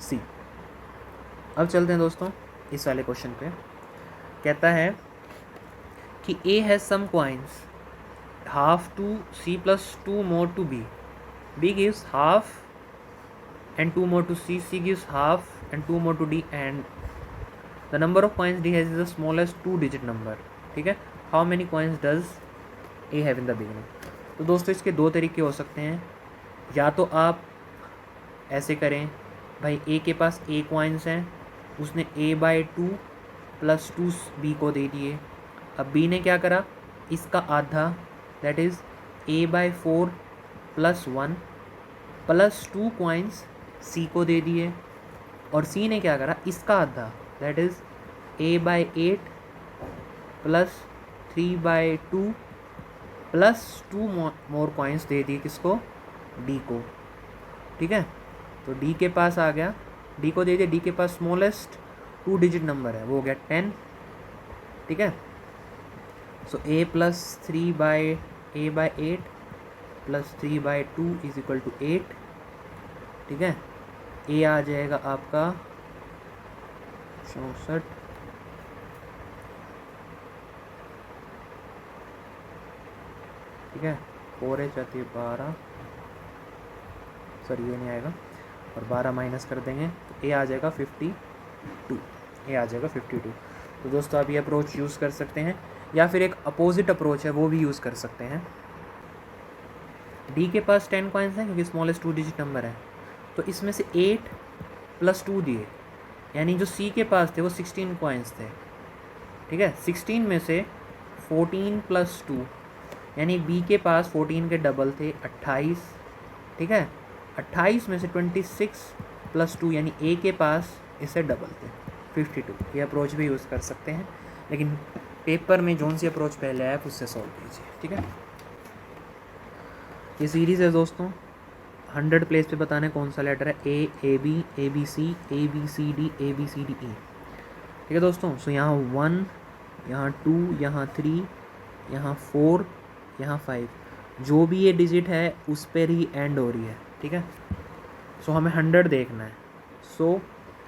सी। अब चलते हैं दोस्तों इस वाले क्वेश्चन पे। कहता है कि A has some coins half to C plus 2 more to B, B gives half and 2 more to C, C gives half and 2 more to D, and the number of coins D has is the smallest 2-digit number. ठीक है, how many coins does A have in the beginning? तो दोस्तों इसके 2 तरीके हो सकते हैं, या तो आप ऐसे करें, भाई A के पास A कॉइन्स हैं, उसने A/2 प्लस 2 B को दे दिए। अब B ने क्या करा, इसका आधा that is A/4 plus 1 plus 2 coins C को दे दिए, और C ने क्या करा, इसका आधा that is A/8 plus 3/2 plus 2 more coins दे दिए किसको, D को। ठीक है, तो D के पास आ गया, D को दे दिया, D के पास स्मॉलेस्ट 2-डिजिट नंबर है, वो हो गया 10। ठीक है, so A plus 3/A/8 plus 3/2 is equal to 8। ठीक है, A आ जाएगा आपका 64। ठीक है, 4 जाती है 12, सॉरी ये नहीं आएगा, और 12 माइनस कर देंगे तो A आ जाएगा 52, A आ जाएगा 52। तो दोस्तों आप ये अप्रोच यूज़ कर सकते हैं, या फिर एक अपोजिट अप्रोच है वो भी यूज़ कर सकते हैं। D के पास 10 कॉइन्स हैं क्योंकि स्मॉलेस्ट 2-डिजिट नंबर है, तो इसमें से 8 प्लस 2 दिए, यानी जो C के पास थे वो 16 कॉइन्स थे। ठीक है, 16 में से 14 प्लस 2, यानी B के पास 14 के डबल थे 28। ठीक है, 28 में से 26 प्लस 2, यानी A के पास इससे डबल थे 52। ये अप्रोच भी यूज़ कर सकते हैं, लेकिन पेपर में जोन सी अप्रोच पहले आया उससे सॉल्व कीजिए। ठीक है, ये सीरीज़ है दोस्तों, 100 प्लेस पे बताना है कौन सा लेटर है, A B ABC ABCD ABCDE। ठीक है दोस्तों, सो यहाँ 1, यहाँ 2, यहाँ 3, यहाँ 4, यहाँ 5, जो भी ये डिजिट है उस पर ही एंड हो रही है। ठीक है, सो हमें 100 देखना है, सो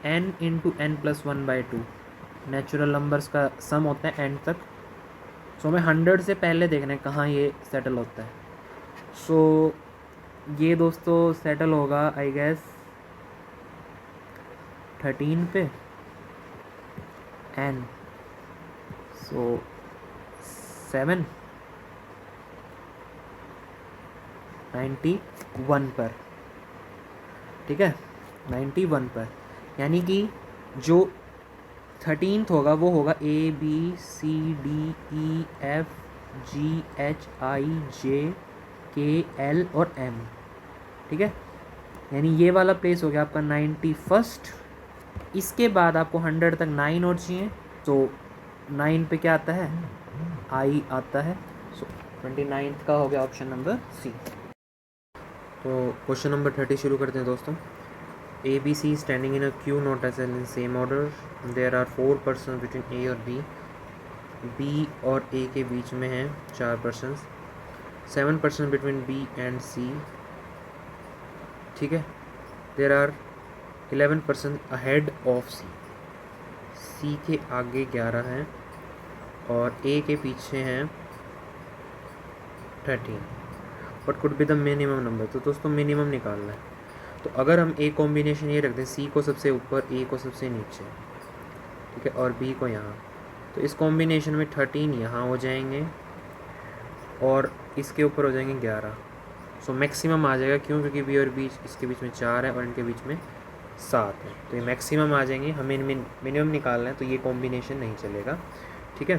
n into n plus 1/2 natural numbers का सम होता है एंड तक। सो हमें 100 से पहले देखना है कहाँ ये सेटल होता है। सो ये दोस्तों सेटल होगा आई गेस 13 पे n, सो 7 91 पर, ठीक है, 91 पर, यानी कि जो 13th होगा वो होगा ABCDEFGHIJKL और M, ठीक है, यानी ये वाला प्लेस हो गया आपका 91st। इसके बाद आपको 100 तक 9 और चाहिए, तो 9 पे क्या आता है, I आता है, सो 29th का हो गया ऑप्शन नंबर सी। तो क्वेश्चन नंबर 30 शुरू करते हैं दोस्तों। A B C standing in a queue not as in same order, there are 4 person between A और बी, बी और ए के बीच में हैं 4 person, 7 person between B and C, ठीक है, there are 11 person ahead of C, C के आगे 11 हैं और ए के पीछे हैं 13, but could be the minimum number. तो दोस्तों मिनिमम निकालना है, तो अगर हम ए कॉम्बिनेशन ये रख दें, सी को सबसे ऊपर, ए को सबसे नीचे, ठीक है, और बी को यहाँ, तो इस कॉम्बिनेशन में 13 यहाँ हो जाएंगे और इसके ऊपर हो जाएंगे 11, सो मैक्सिमम आ जाएगा, क्यों, क्योंकि बी और बी इसके बीच में 4 है और इनके बीच में 7 है, तो ये मैक्सिमम आ जाएंगे। हमें मिनिमम निकालना है, तो ये कॉम्बिनेशन नहीं चलेगा, ठीक है।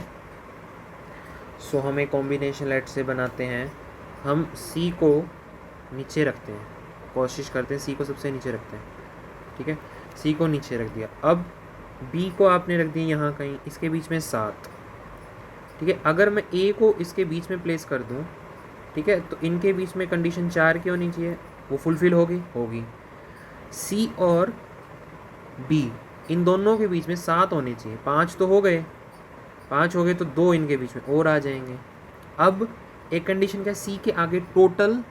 सो हम एक कॉम्बिनेशन लेट से बनाते हैं, हम सी को नीचे रखते हैं, कोशिश करते हैं सी को सबसे नीचे रखते हैं, ठीक है, सी को नीचे रख दिया। अब बी को आपने रख दिया यहाँ कहीं, इसके बीच में 7, ठीक है, अगर मैं ए को इसके बीच में प्लेस कर दूँ, ठीक है, तो इनके बीच में कंडीशन 4 की होनी चाहिए, वो फुलफिल होगी। सी और बी इन दोनों के बीच में 7 होने चाहिए, 5 तो हो गए, 5 हो गए तो 2 इनके बीच में और आ जाएंगे। अब एक कंडीशन क्या है, सी के आगे टोटल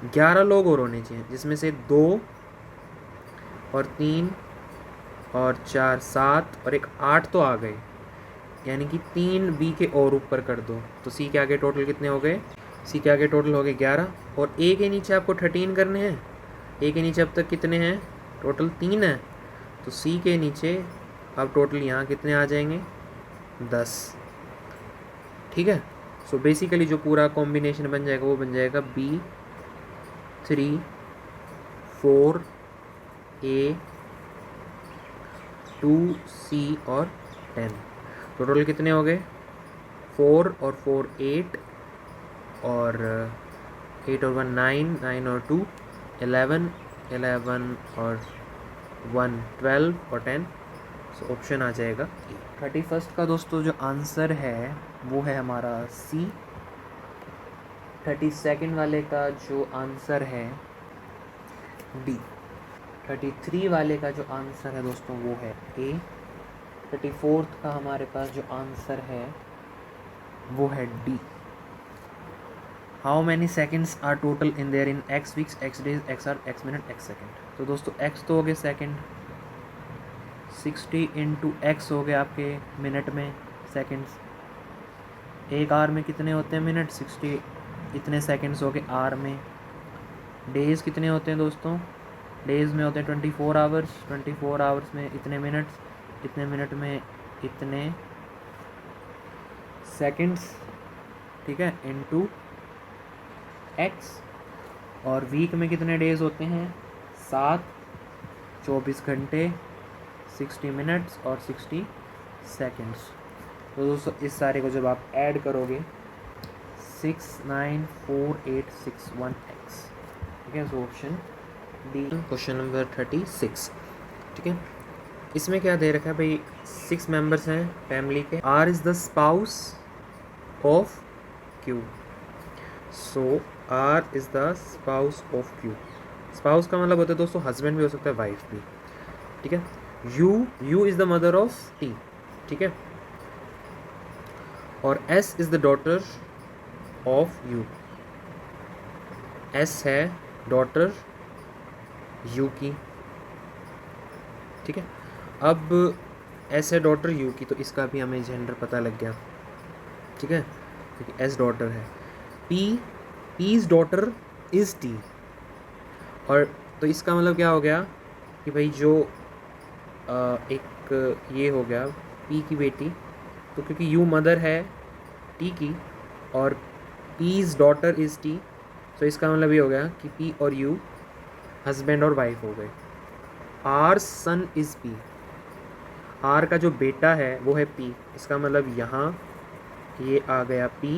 11 लोग और होने चाहिए, जिसमें से 2 और 3 और 4 7 और एक 8 तो आ गए, यानी कि 3 बी के और ऊपर कर दो, तो सी के आगे टोटल कितने हो गए, सी के आगे टोटल हो गए 11, और ए के नीचे आपको 13 करने हैं। ए के नीचे अब तक कितने हैं, टोटल 3 है, तो सी के नीचे अब टोटल यहाँ कितने आ जाएंगे, 10, ठीक है। सो बेसिकली जो पूरा कॉम्बिनेशन बन जाएगा वो बन जाएगा B 3 4 A 2 C और 10, टोटल कितने हो गए, 4 और 4 8 और 8 और 1 9, 9 और 2 11, 11 और 1 12 और 10, सो ऑप्शन आ जाएगा E। 31st का दोस्तों जो आंसर है वो है हमारा C। 32nd वाले का जो आंसर है D। 33 वाले का जो आंसर है दोस्तों वो है A। 34th का हमारे पास जो आंसर है वो है D। How many seconds are total in there in x weeks, x days, x hour, x minute, x second. तो दोस्तों x तो हो गए सेकेंड, 60 इंटू एक्स हो गए आपके मिनट में सेकंड्स, एक आवर में कितने होते हैं मिनट, 60, इतने सेकंड्स हो गए आवर में। डेज़ कितने होते हैं दोस्तों, डेज़ में होते हैं 24 आवर्स, 24 आवर्स में इतने मिनट्स, इतने मिनट में इतने सेकंड्स, ठीक है, इनटू एक्स। और वीक में कितने डेज़ होते हैं, 7, 24 घंटे, 60 मिनट्स और 60 सेकंड्स। तो दोस्तों इस सारे को जब आप ऐड करोगे 69486 ठीक है, so option D. Question number 36, ठीक है, इसमें क्या दे रखा है भाई, 6 मेंबर्स हैं फैमिली के, R is the spouse of Q, so R is the spouse of Q. Spouse का मतलब होता है दोस्तों हस्बैंड भी हो सकता है, वाइफ भी, ठीक है। You is the mother of T, ठीक है, और S is the daughter of you, S है डॉटर यू की, ठीक है। अब एस है डॉटर यू की, तो इसका भी हमें जेंडर पता लग गया, ठीक है, क्योंकि एस डॉटर है। पीज डॉटर इज़ टी, और तो इसका मतलब क्या हो गया, कि भाई जो एक ये हो गया पी की बेटी, तो क्योंकि यू मदर है टी की और पीज डॉटर इज़ टी, तो इसका मतलब ये हो गया कि पी और यू हस्बैंड और वाइफ हो गए। R son is P, R का जो बेटा है वो है पी, इसका मतलब यहाँ ये आ गया पी,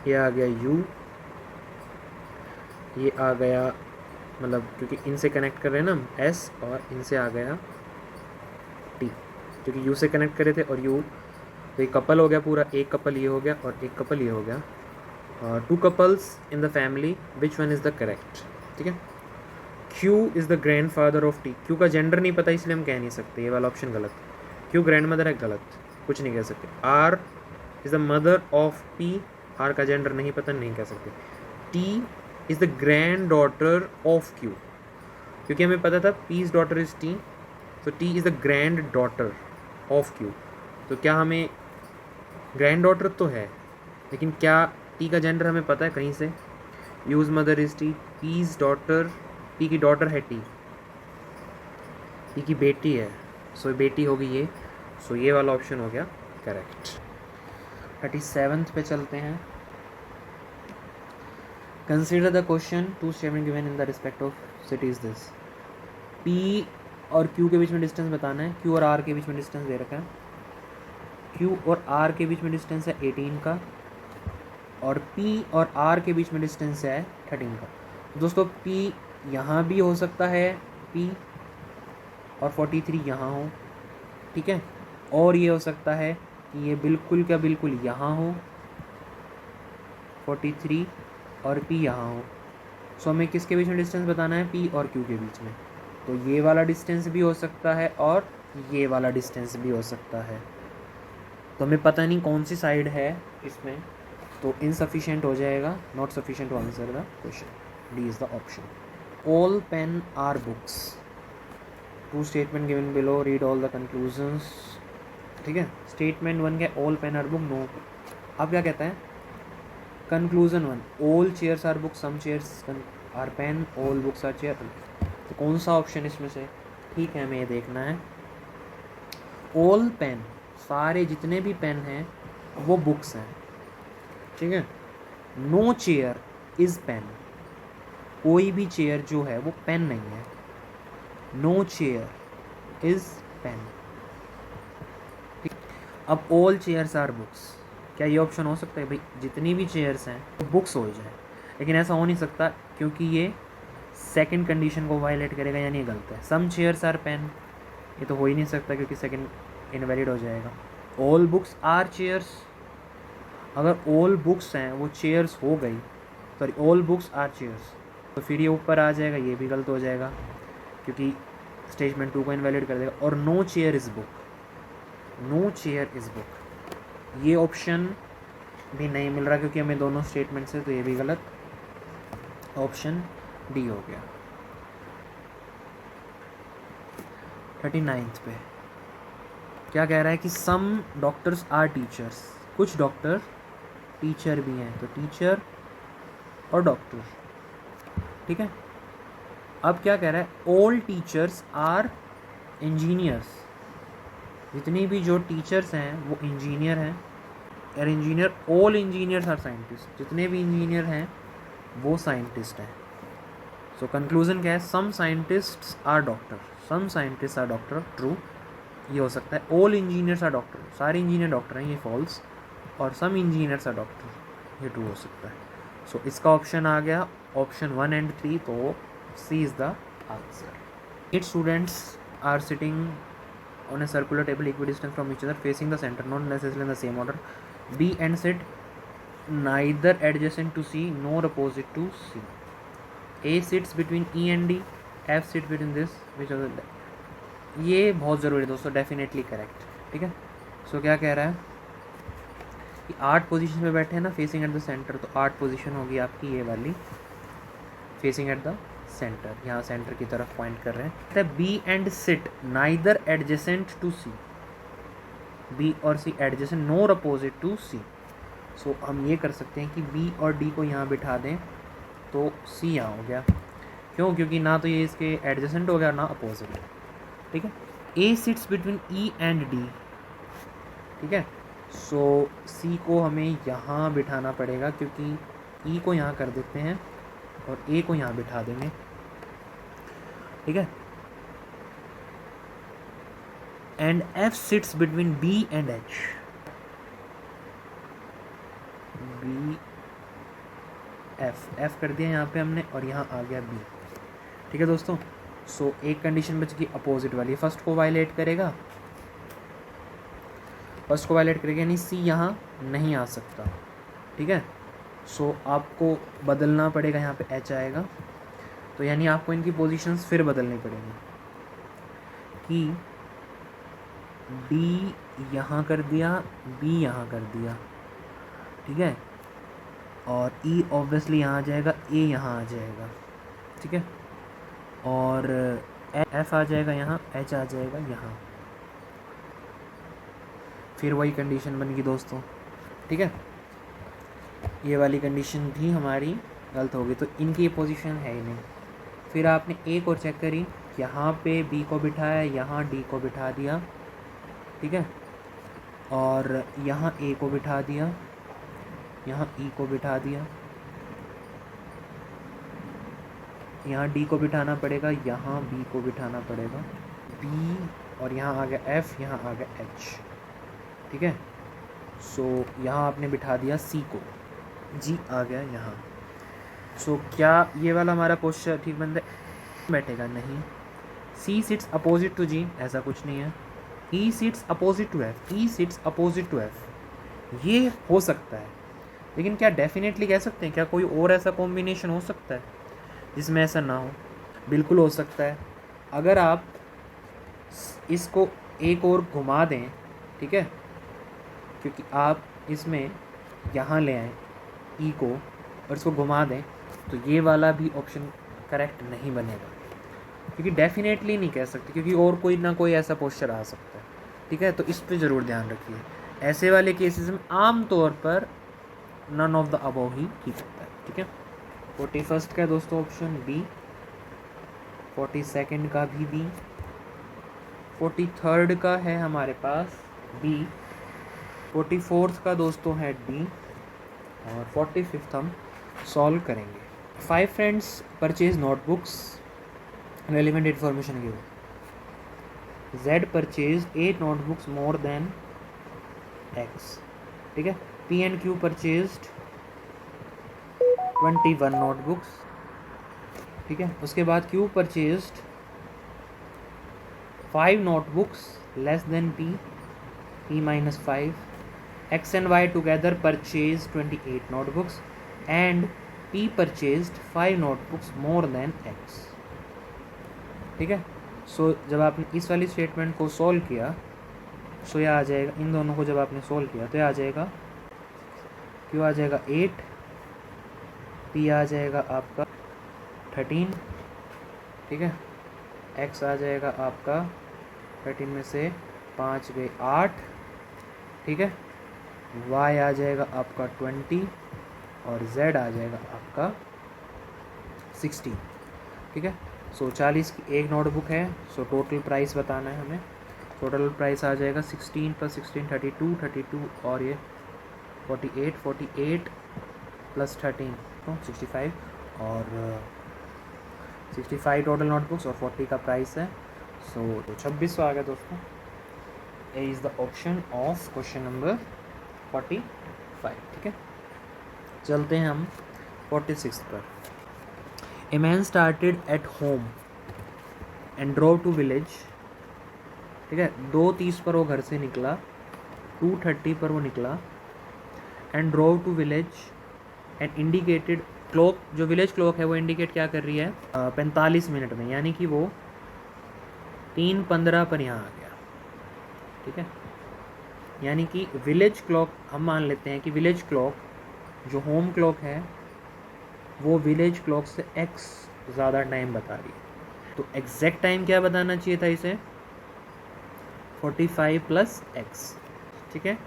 ये आ गया यू, ये आ गया, मतलब क्योंकि इनसे कनेक्ट कर रहे हैं ना एस, और इनसे आ गया टी, क्योंकि यू से कनेक्ट करे थे और यू, तो एक कपल हो गया पूरा, एक कपल ये हो गया और एक कपल ये हो गया, two couples in the family, which one is the correct. ठीक है, Q is the grandfather of T, Q का जेंडर नहीं पता इसलिए हम कह नहीं सकते, ये वाला ऑप्शन गलत। क्यू ग्रैंड मदर है, गलत, कुछ नहीं कह सकते। R is the mother of P, R का जेंडर नहीं पता, नहीं कह सकते। T is the granddaughter of Q, क्योंकि हमें पता था पीज डॉटर इज़ टी, तो T is the granddaughter of Q, तो क्या हमें ग्रैंड डॉटर तो है, लेकिन क्या टी का जेंडर हमें पता है कहीं से? यूज mother is T, P's daughter, T की डॉटर है टी, टी की बेटी है, सो बेटी होगी ये, सो ये वाला ऑप्शन हो गया करेक्ट। 37th पे चलते हैं। Consider the question, two statement given in the respect of city is this. P और क्यू के बीच में डिस्टेंस बताना है, क्यू और आर के बीच में डिस्टेंस दे रखा है, क्यू और आर के बीच में डिस्टेंस है 18 का, और P और R के बीच में डिस्टेंस है 13 का। दोस्तों P यहाँ भी हो सकता है P और 43 यहाँ हो, ठीक है, और ये हो सकता है कि ये बिल्कुल क्या बिल्कुल यहाँ हो 43 और P यहाँ हो। सो हमें किसके बीच में डिस्टेंस बताना है? P और Q के बीच में, तो ये वाला डिस्टेंस भी हो सकता है और ये वाला डिस्टेंस भी हो सकता है, तो हमें पता नहीं कौन सी साइड है इसमें, तो इनसफिशिएंट हो जाएगा, not sufficient to answer the question. D is the option. All pen are books, two statement given below, read all the conclusions. ठीक है, स्टेटमेंट 1 क्या, all pen are book, no. अब क्या कहता है conclusion 1, all chairs are book, some chairs are pen, all books are chair, तो कौन सा ऑप्शन इसमें से ठीक है हमें ये देखना है। ऑल पेन, सारे जितने भी पेन हैं वो बुक्स हैं, ठीक है। नो चेयर इज़ पेन, कोई भी चेयर जो है वो पेन नहीं है, नो चेयर इज़ पेन। अब ऑल चेयर्स आर बुक्स, क्या ये ऑप्शन हो सकता है भाई जितनी भी चेयर्स हैं वो बुक्स हो जाए, लेकिन ऐसा हो नहीं सकता क्योंकि ये सेकंड कंडीशन को वायलेट करेगा, यानी ये गलत है। सम चेयर्स आर पेन, ये तो हो ही नहीं सकता क्योंकि सेकंड इनवैलिड हो जाएगा। ऑल बुक्स आर चेयर्स, अगर ऑल बुक्स हैं वो चेयर्स हो गई, sorry all books are chairs, तो फिर ये ऊपर आ जाएगा, ये भी गलत हो जाएगा क्योंकि स्टेटमेंट 2 को इनवैलिड कर देगा। और no chair is book, no chair is book, ये ऑप्शन भी नहीं मिल रहा क्योंकि हमें दोनों स्टेटमेंट से, तो ये भी गलत, ऑप्शन डी हो गया। 39th पे क्या कह रहा है कि सम डॉक्टर्स आर टीचर्स, कुछ डॉक्टर टीचर भी हैं, तो टीचर और डॉक्टर, ठीक है। अब क्या कह रहा है ऑल टीचर्स आर इंजीनियर्स, जितनी भी जो टीचर्स हैं वो इंजीनियर हैं, यार engineer, all engineers are scientist, जितने भी इंजीनियर हैं वो साइंटिस्ट हैं। सो कंक्लूजन क्या है, some scientists are doctor, some scientist are doctor, true, ये हो सकता है। ऑल इंजीनियर्स आर डॉक्टर, सारे इंजीनियर डॉक्टर हैं, ये फॉल्स, और सम इंजीनियर्स आर डॉक्टर, ये ट्रू हो सकता है। सो इसका ऑप्शन आ गया ऑप्शन 1 and 3, तो C is the answer. 8 students are sitting on a circular table equidistant from each other facing the center, not necessarily in the same order. B and sit neither adjacent to C nor opposite to C. A sits between E and D, F sits between this, which are the, ये बहुत ज़रूरी है दोस्तों, डेफिनेटली करेक्ट, ठीक है। सो क्या कह रहा है कि 8 पोजीशन पे बैठे हैं ना फेसिंग एट द सेंटर, तो 8 पोजीशन होगी आपकी ये वाली फेसिंग एट द सेंटर, यहाँ सेंटर की तरफ पॉइंट कर रहे हैं। B and sit neither adjacent to C, B और C adjacent, nor opposite to C. So हम ये कर सकते हैं कि बी और डी को यहाँ बिठा दें तो सी यहाँ हो गया, क्यों? क्योंकि ना तो ये इसके एडजेसेंट हो गया ना अपोजिट, ठीक है। A sits between E and D, ठीक है। सो सी को हमें यहाँ बिठाना पड़ेगा, क्योंकि ई को यहाँ कर देते हैं और ए को यहाँ बिठा देंगे, ठीक है। And F sits between B and H, B F कर दिया यहाँ पे हमने और यहाँ आ गया बी, ठीक है दोस्तों। सो एक कंडीशन बच गई अपोजिट वाली, फर्स्ट को वायलेट करेगा, यानी सी यहाँ नहीं आ सकता, ठीक है। सो आपको बदलना पड़ेगा, यहाँ पे एच आएगा, तो यानी आपको इनकी पोजीशंस फिर बदलनी पड़ेंगी कि डी यहाँ कर दिया, बी यहाँ कर दिया, ठीक है। और ई ऑब्वियसली यहाँ आ जाएगा, ए यहाँ आ जाएगा, ठीक है। और एफ आ जाएगा यहाँ, एच आ जाएगा यहाँ, फिर वही कंडीशन बन गई दोस्तों, ठीक है। ये वाली कंडीशन भी हमारी गलत होगी, तो इनकी पोजीशन है ही नहीं। फिर आपने एक और चेक करी, यहाँ पे बी को बिठाया, यहाँ डी को बिठा दिया, ठीक है। और यहाँ ए को बिठा दिया, यहाँ ई को बिठा दिया, यहाँ डी को बिठाना पड़ेगा, यहाँ बी को बिठाना पड़ेगा, बी, और यहाँ आ गया एफ, यहाँ आ गया एच, ठीक है। सो यहाँ आपने बिठा दिया सी को, जी आ गया यहाँ। सो क्या ये वाला हमारा पोस्चर ठीक बन बैठेगा? नहीं। C sits opposite to G, ऐसा कुछ नहीं है। E sits opposite to F, E sits opposite to F, ये हो सकता है, लेकिन क्या डेफिनेटली कह सकते हैं? क्या कोई और ऐसा कॉम्बिनेशन हो सकता है जिसमें ऐसा ना हो? बिल्कुल हो सकता है। अगर आप इसको एक और घुमा दें, ठीक है, क्योंकि आप इसमें यहाँ ले आएँ ई को और इसको घुमा दें, तो ये वाला भी ऑप्शन करेक्ट नहीं बनेगा, क्योंकि डेफिनेटली नहीं कह सकते, क्योंकि और कोई ना कोई ऐसा पोस्चर आ सकता है, ठीक है। तो इस पे ज़रूर ध्यान रखिए। ऐसे वाले केसेस में आम तौर पर नन ऑफ द अबव ही ठीक होता है, ठीक है। 41 का दोस्तों ऑप्शन बी, 42 का भी बी, 43 का है हमारे पास बी, 44 का दोस्तों है डी, और 45 हम सॉल्व करेंगे। 5 friends purchase notebooks, relevant information given. Z purchase 8 notebooks more than X, ठीक है। P and Q purchased 21 notebooks, ठीक है। उसके बाद Q purchased 5 notebooks less than P, P minus 5. X and Y together purchased 28 notebooks and P purchased 5 notebooks more than X, ठीक है। सो जब आपने इस वाली स्टेटमेंट को सॉल्व किया, सो यह आ जाएगा, इन दोनों को जब आपने सॉल्व किया तो यह आ जाएगा, Q आ जाएगा 8, P आ जाएगा आपका 13, ठीक है। X आ जाएगा आपका 13 में से 5 गए 8, ठीक है। Y आ जाएगा आपका 20 और Z आ जाएगा आपका 16, ठीक है। सो 40 की एक नोटबुक है, सो टोटल प्राइस बताना है हमें। टोटल प्राइस आ जाएगा 16 + 16 32 और ये 48 + 13 तो 65, और 65 टोटल नोटबुक्स और 40 का प्राइस है। सो 2600 आ गया दोस्तों। A is the option of question number 45, ठीक है। चलते हैं हम 46 पर। A man started at home and drove to village, ठीक है। 2:30 पर वो घर से निकला, 2:30 पर वो निकला, and drove to village and indicated clock, जो विलेज क्लॉक है वो इंडिकेट क्या कर रही है 45 मिनट में, यानी कि वो 3:15 पर यहाँ आ गया, ठीक है। यानी कि विलेज क्लॉक, हम मान लेते हैं कि विलेज क्लॉक जो होम क्लॉक है वो विलेज क्लॉक से x ज़्यादा टाइम बता रही है। तो एग्जैक्ट टाइम क्या बताना चाहिए था इसे? 45 + x, ठीक है।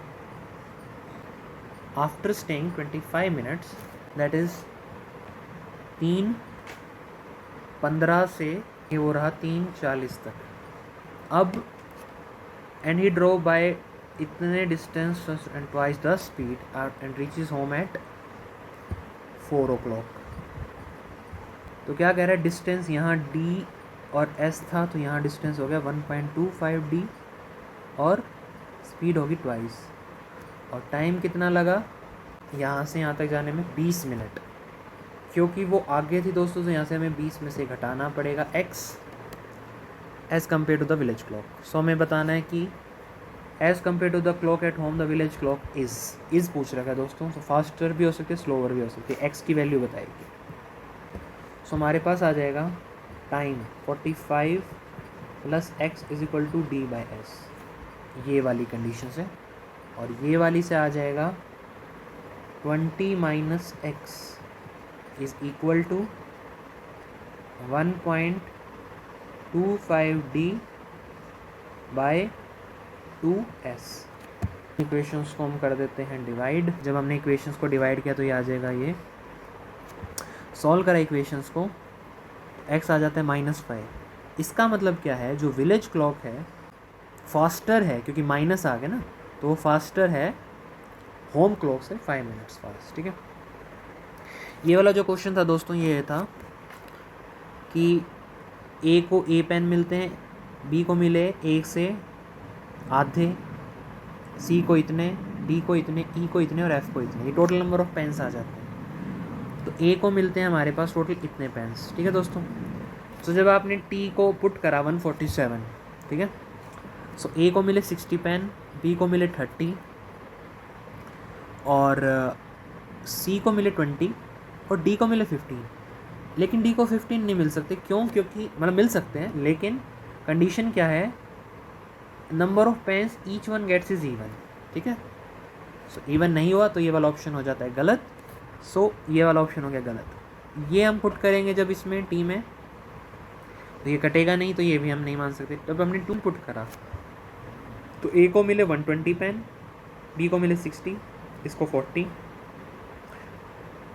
After staying 25 minutes, that is 3 15 से ये हो रहा 3:40 तक. अब and he drove by इतने distance and twice the speed and reaches home at 4 o'clock. तो क्या कह रहा है, डिस्टेंस यहाँ d और s था तो यहाँ डिस्टेंस हो गया 1.25 d और स्पीड होगी ट्वाइस. और टाइम कितना लगा यहाँ से यहाँ तक जाने में? 20 मिनट. क्योंकि वो आगे थी दोस्तों तो यहाँ से हमें 20 में से घटाना पड़ेगा x as compare to the village clock. So हमें बताना है कि as compare to the clock at home the village clock is पूछ रखा है दोस्तों. सो फास्टर भी हो सकती है, स्लोअर भी हो सकती है. x की वैल्यू बताएगी. सो हमारे पास आ जाएगा time 45 plus x is equal to d/s, ये वाली कंडीशन से. और ये वाली से आ जाएगा 20 minus x is equal to 1.25 d by 2s. Equations को हम कर देते हैं डिवाइड. जब हमने इक्वेशंस को डिवाइड किया तो ये आ जाएगा, ये सॉल्व करा इक्वेशंस को, x आ जाता है -5. इसका मतलब क्या है, जो विलेज क्लॉक है फास्टर है क्योंकि माइनस आ गया ना, तो वो फास्टर है होम क्लॉक से 5 मिनट्स फास्ट. ठीक है. ये वाला जो क्वेश्चन था दोस्तों ये था कि a को a पेन मिलते हैं, b को मिले 1 से आधे, c को इतने, d को इतने, e को इतने और f को इतने. ये टोटल नंबर ऑफ पेन्स आ जाते हैं. तो a को मिलते हैं हमारे पास टोटल इतने पेन्स. ठीक है दोस्तों. तो जब आपने t को पुट करा 147, ठीक है, सो a को मिले 60 पेन, b को मिले 30 और c को मिले 20 और d को मिले 15. लेकिन d को 15 नहीं मिल सकते. क्यों? क्योंकि मतलब मिल सकते हैं लेकिन कंडीशन क्या है, number of pens each one gets is even. ठीक है. सो इवन नहीं हुआ तो ये वाला ऑप्शन हो जाता है गलत. सो ये वाला ऑप्शन हो गया गलत. ये हम पुट करेंगे जब इसमें टी में तो ये कटेगा नहीं, तो ये भी हम नहीं मान सकते. जब हमने 2 पुट करा तो ए को मिले 120 पेन, बी को मिले 60, इसको 40,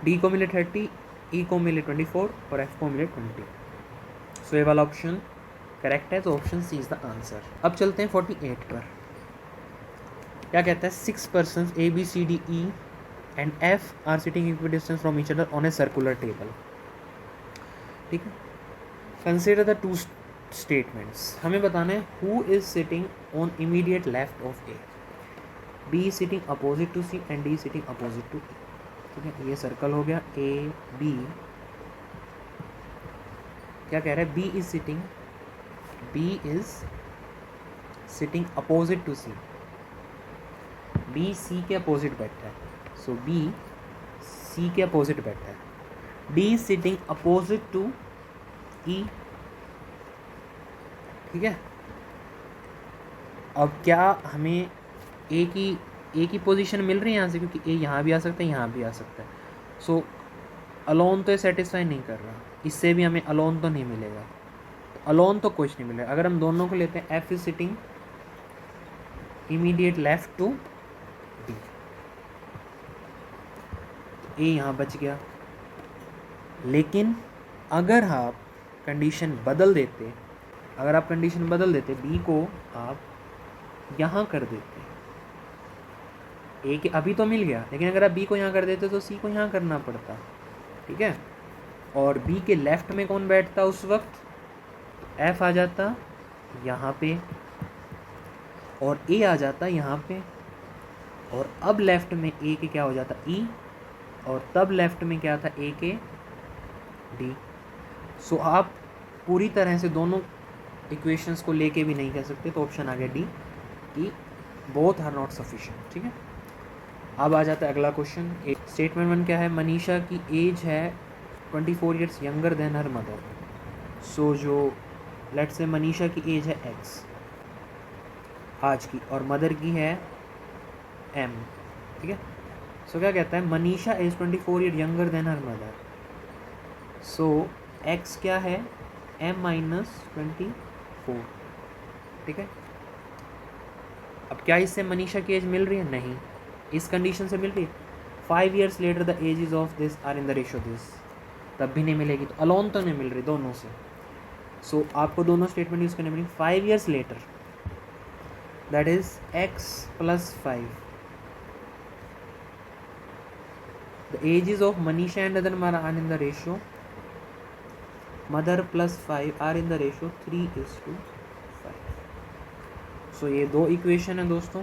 डी को मिले 30, ई को मिले 24 और एफ को मिले 20. सो ये वाला ऑप्शन करेक्ट है. तो option C is the answer. अब चलते हैं 48 पर. क्या कहता है, 6 persons A B C D E and F are sitting equidistant from each other on a circular table. ठीक है. Consider the two statements. हमें बताना है who is sitting on immediate left of A, B is sitting opposite to C and D is sitting opposite to E. ठीक है. ये सर्कल हो गया A B. क्या कह रहा है, B is sitting opposite to C. B C के अपोजिट बैठा है. सो B C के अपोजिट बैठा है. D is sitting opposite to E. ठीक है. अब क्या हमें A की पोजीशन मिल रही है यहाँ से, क्योंकि A यहाँ भी आ सकता है, यहाँ भी आ सकता है. सो अलोन तो ये सेटिस्फाई नहीं कर रहा, इससे भी हमें अलोन तो नहीं मिलेगा. अलोन तो कुछ नहीं मिलेगा. अगर हम दोनों को लेते हैं, F is sitting immediate left to D, A यहाँ बच गया. लेकिन अगर आप कंडीशन बदल देते, B को आप यहाँ कर देते, A के अभी तो मिल गया, लेकिन अगर आप B को यहाँ कर देते तो C को यहाँ करना पड़ता. ठीक है. और B के लेफ्ट में कौन बैठता उस वक्त, F आ जाता यहाँ पे और A आ जाता यहाँ पे. और अब लेफ्ट में A के क्या हो जाता, E, और तब लेफ्ट में क्या था, A के D. सो आप पूरी तरह से दोनों इक्वेशंस को लेके भी नहीं कह सकते. तो ऑप्शन आ गया D कि बोथ आर नॉट सफिशिएंट. ठीक है. अब आ जाता है अगला क्वेश्चन. स्टेटमेंट 1 क्या है, मनीषा की एज है 24 years younger than her mother. So जो लेट्स से मनीषा की एज है X आज की और मदर की है M. ठीक है. सो क्या कहता है, Manisha is 24 year younger than her mother. So X क्या है, M-24. ठीक है. अब क्या इससे मनीषा की एज मिल रही है, नहीं. इस कंडीशन से मिल रही है. 5 years later the ages of this are in the ratio this. तब भी नहीं मिलेगी, तो अलोन तो नहीं मिल रही दोनों से। सो आपको दोनों स्टेटमेंट यूज़ करने पड़ेंगे। 5 years later, that is x + 5, the ages of Manisha and other are in the ratio mother + 5 are in the ratio 3:5। So ये दो इक्वेशन है दोस्तों,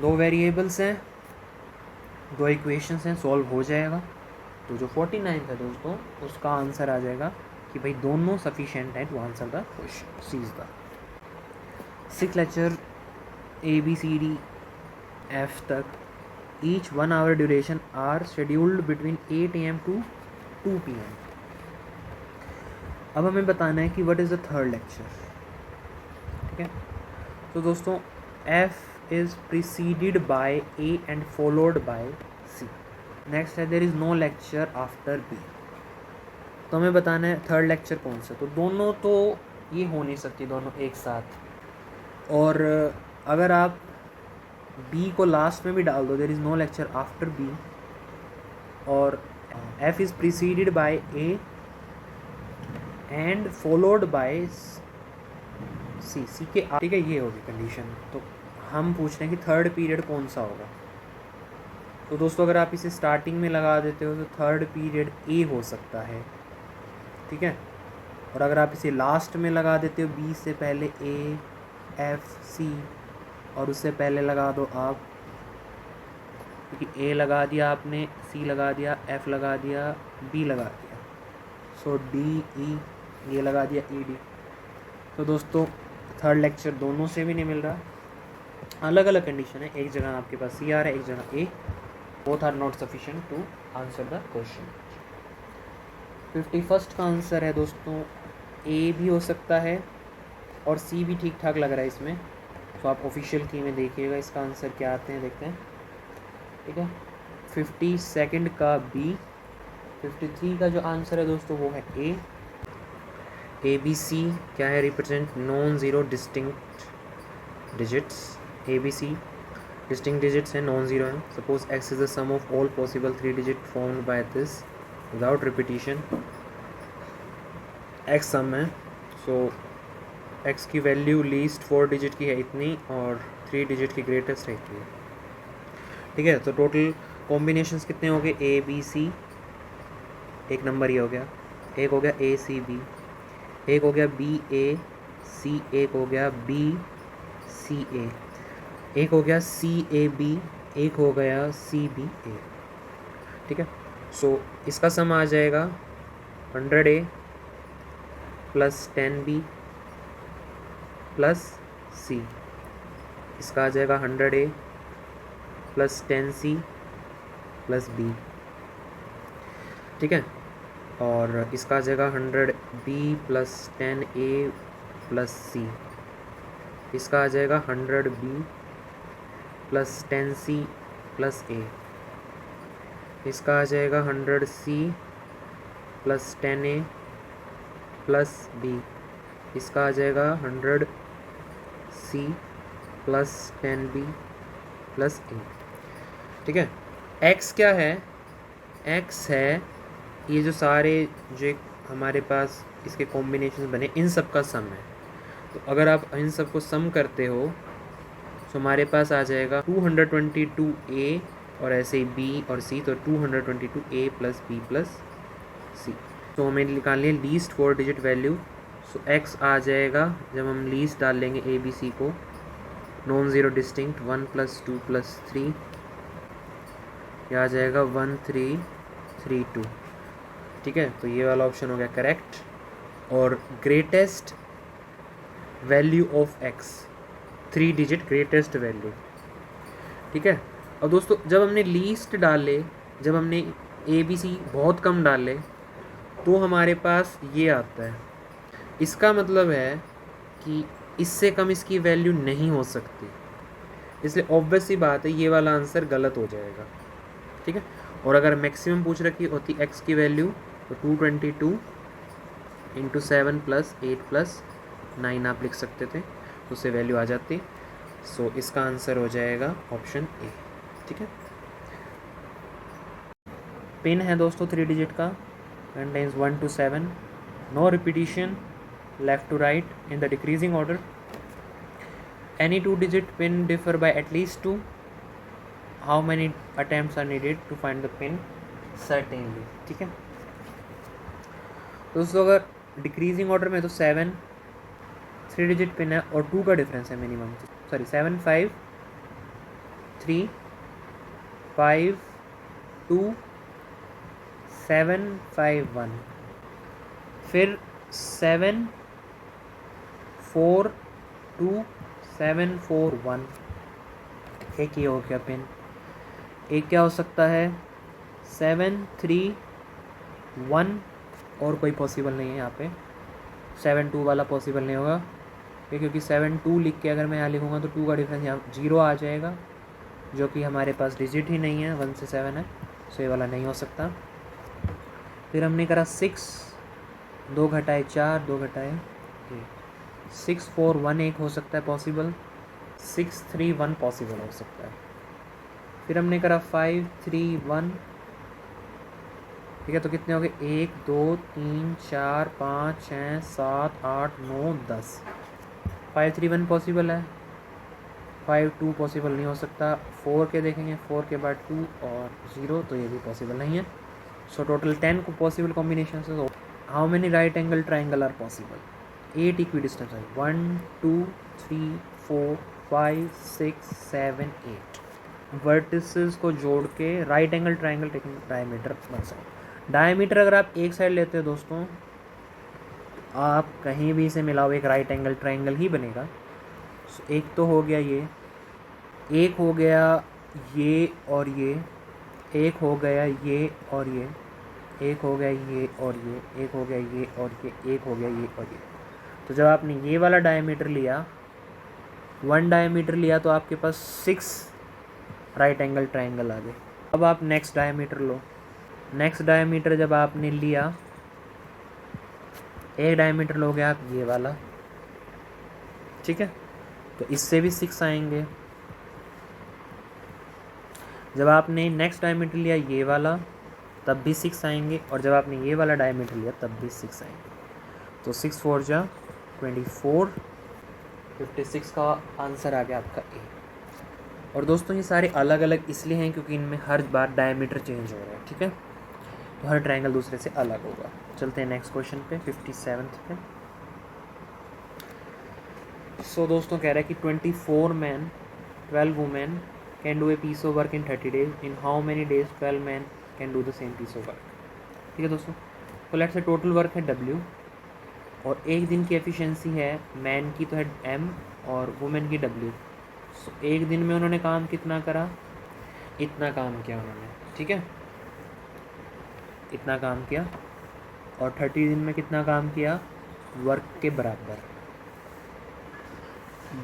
दो वेरिएबल्स हैं, दो इक्वेशंस हैं, सॉल्व हो जाएगा। तो जो 49 है दोस्तों, उसका आंसर आ जाएगा कि भाई दोनों सफिशिएंट है to answer the question. C is the 6 lecture ABCDF तक, each 1 hour duration are scheduled between 8 AM to 2 PM। अब हमें बताना है कि what is the third lecture. ठीक है, तो दोस्तों F is preceded by A and followed by C। Next है there is no lecture after B। तो हमें बताना है थर्ड लेक्चर कौन सा। तो दोनों तो ये हो नहीं सकती दोनों एक साथ, और अगर आप B को लास्ट में भी डाल दो, there is no lecture after B, और F is preceded by A and followed by C के, ठीक है, ये होगी कंडीशन। तो हम पूछ रहे हैं कि थर्ड पीरियड कौन सा होगा। तो दोस्तों अगर आप इसे स्टार्टिंग में लगा देते हो तो थर्ड पीरियड ए हो सकता है, ठीक है। और अगर आप इसे लास्ट में लगा देते हो, बी से पहले ए, एफ, सी, और उससे पहले लगा दो आप, क्योंकि ए लगा दिया आपने, सी लगा दिया, एफ लगा दिया, बी लगा दिया, सो डी, ई, ये लगा दिया, ई, डी। तो दोस्तों थर्ड लेक्चर दोनों से भी नहीं मिल रहा, अलग अलग कंडीशन है। एक जगह आपके पास सी आ रहा है, एक जगह A, both are not sufficient to answer the question. 51st का आंसर है दोस्तों ए भी हो सकता है और सी भी ठीक ठाक लग रहा है इसमें। तो आप ऑफिशियल की में देखिएगा इसका आंसर क्या आते हैं, देखते हैं, ठीक है। 52nd का बी, 53 का जो आंसर है दोस्तों वो है ए बी सी क्या है, represent non zero distinct digits. A B C distinct digits हैं, नॉन ज़ीरो हैं। Suppose X is the sum of all possible 3 digit formed by this without repetition. X sum है, सो एक्स की वैल्यू लीस्ट 4 डिजिट की है इतनी, और 3 डिजिट की ग्रेटेस्ट है इतनी, ठीक है। तो टोटल कॉम्बिनेशंस कितने हो गए, ए बी सी, एक नंबर ये हो गया, एक हो गया ए सी बी, एक हो गया बी ए सी, एक हो गया बी सी ए, एक हो गया सी ए बी, एक हो गया सी बी ए, ठीक है। सो इसका सम आ जाएगा 100A plus 10B plus C। इसका आ जाएगा 100A plus 10C plus B, ठीक है। और इसका आ जाएगा 100B plus 10A plus C। इसका आ जाएगा 100B plus 10C plus A। इसका आ जाएगा 100C plus 10A plus B। इसका आ जाएगा 100C plus 10B plus A, ठीक है। X क्या है, X है ये जो सारे जो हमारे पास इसके कॉम्बिनेशन बने, इन सब का सम है। तो अगर आप इन सब को सम करते हो तो हमारे पास आ जाएगा 222A और ऐसे ही B और C, तो 222A plus B plus C। तो हमें निकालनी है लीस्ट 4 डिजिट वैल्यू। सो X आ जाएगा, जब हम लीस्ट डाल लेंगे A B C को, नॉन ज़ीरो डिस्टिंक्ट 1 + 2 + 3, यह आ जाएगा 1332, ठीक है। तो ये वाला ऑप्शन हो गया करेक्ट। और greatest value of X, 3 digit greatest value, ठीक है। और दोस्तों जब हमने लीस्ट डाले, जब हमने ए बी सी बहुत कम डाले, तो हमारे पास ये आता है। इसका मतलब है कि इससे कम इसकी वैल्यू नहीं हो सकती, इसलिए ऑब्वियस सी बात है ये वाला आंसर गलत हो जाएगा, ठीक है। और अगर मैक्सिमम पूछ रखी होती एक्स की वैल्यू, तो 222 × 7 + 8 + 9 आप लिख सकते थे, तो उससे वैल्यू आ जाती। सो इसका आंसर हो जाएगा ऑप्शन ए, ठीक है। पिन है दोस्तों 3 डिजिट का, contains 1 to 7, no repetition left to right in the decreasing order, any 2 digit pin differ by at least 2, how many attempts are needed to find the pin certainly. ठीक है दोस्तों, अगर डिक्रीजिंग ऑर्डर में तो 7 3 डिजिट पिन है और 2 का डिफरेंस है मिनिमम, सॉरी 7 5 3 5 2 7 5 1, फिर 7 4 2 7 4 1, एक ये हो गया पिन। एक क्या हो सकता है 7 3 1, और कोई पॉसिबल नहीं है यहाँ पे, 7 2 वाला पॉसिबल नहीं होगा क्योंकि 7 2 लिख के अगर मैं यहाँ लिखूँगा तो 2 का डिफरेंस यहाँ 0 आ जाएगा, जो कि हमारे पास डिजिट ही नहीं है, 1 से 7 है, सो ये वाला नहीं हो सकता। फिर हमने करा 6 2 घटाए 4 2 घटाए 6 4 1 एक हो सकता है पॉसिबल, 6 3 1 पॉसिबल हो सकता है। फिर हमने करा 5 3 1, ठीक है, तो कितने हो गए 1 2 3 4 5 6 7 8 9 10, 5 3 1 पॉसिबल है, 5 2 पॉसिबल नहीं हो सकता। 4 के देखेंगे, 4 के बाद 2 और 0, तो ये भी पॉसिबल नहीं है। सो टोटल 10 को पॉसिबल कॉम्बिनेशन से। How many right angle triangle are possible? 8 equidistance है, 1 2 3 4 5 6 7 8 वर्टिसेस को जोड़ के right angle triangle taking diameter बन सकता। डायमीटर अगर आप एक साइड लेते हो दोस्तों, आप कहीं भी इसे मिलाओ एक राइट एंगल ट्राइंगल ही बनेगा। एक तो हो गया ये, एक हो गया ये और ये, एक हो गया ये और ये, एक हो गया ये और ये, एक हो गया ये और ये, एक हो गया ये और ये। तो जब आपने ये वाला डायमीटर लिया, 1 डायमीटर लिया, तो आपके पास 6 राइट एंगल ट्राइंगल आ गए। अब आप नेक्स्ट डायमीटर लो। नेक्स्ट डायमीटर जब आपने लिया, एक डायमीटर लोगे आप ये वाला, ठीक है, तो इससे भी 6 आएंगे। जब आपने नेक्स्ट डायमीटर लिया ये वाला, तब भी 6 आएंगे, और जब आपने ये वाला डायमीटर लिया तब भी 6 आएंगे। तो 6 4 जा 24, 56 का आंसर आ गया आपका ए। और दोस्तों ये सारे अलग अलग इसलिए हैं क्योंकि इनमें हर बार डायमीटर चेंज हो रहा है, ठीक है, तो हर ट्रायंगल दूसरे से अलग होगा। चलते हैं नेक्स्ट क्वेश्चन पे, 57 पे। सो दोस्तों कह रहा है कि 24 man 12 women can do a piece of work in 30 days, in how many days 12 man can do the same piece of work. ठीक है दोस्तों, तो लेट्स से टोटल वर्क है W, और एक दिन की एफिशिएंसी है मैन की तो है M और वुमेन की W। सो एक दिन में उन्होंने काम कितना करा, इतना काम किया उन्होंने, ठीक है, इतना काम किया, और 30 दिन में कितना काम किया, वर्क के बराबर।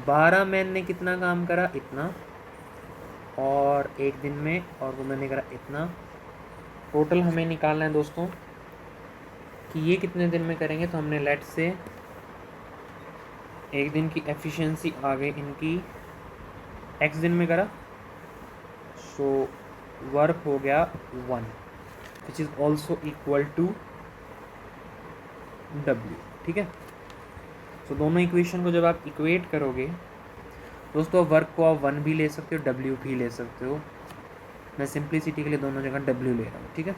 12 मैन ने कितना काम करा, इतना, और एक दिन में, और वुमेन ने करा इतना। टोटल हमें निकालना है दोस्तों कि ये कितने दिन में करेंगे। तो हमने लेट से एक दिन की एफिशिएंसी आ गई इनकी x दिन में करा, सो वर्क हो गया 1 which is also equal to W। ठीक है, तो दोनों इक्वेशन को जब आप इक्वेट करोगे दोस्तों, वर्क को आप 1 भी ले सकते हो, W भी ले सकते हो। मैं सिंप्लिसिटी के लिए दोनों जगह W ले रहा हूँ, ठीक है।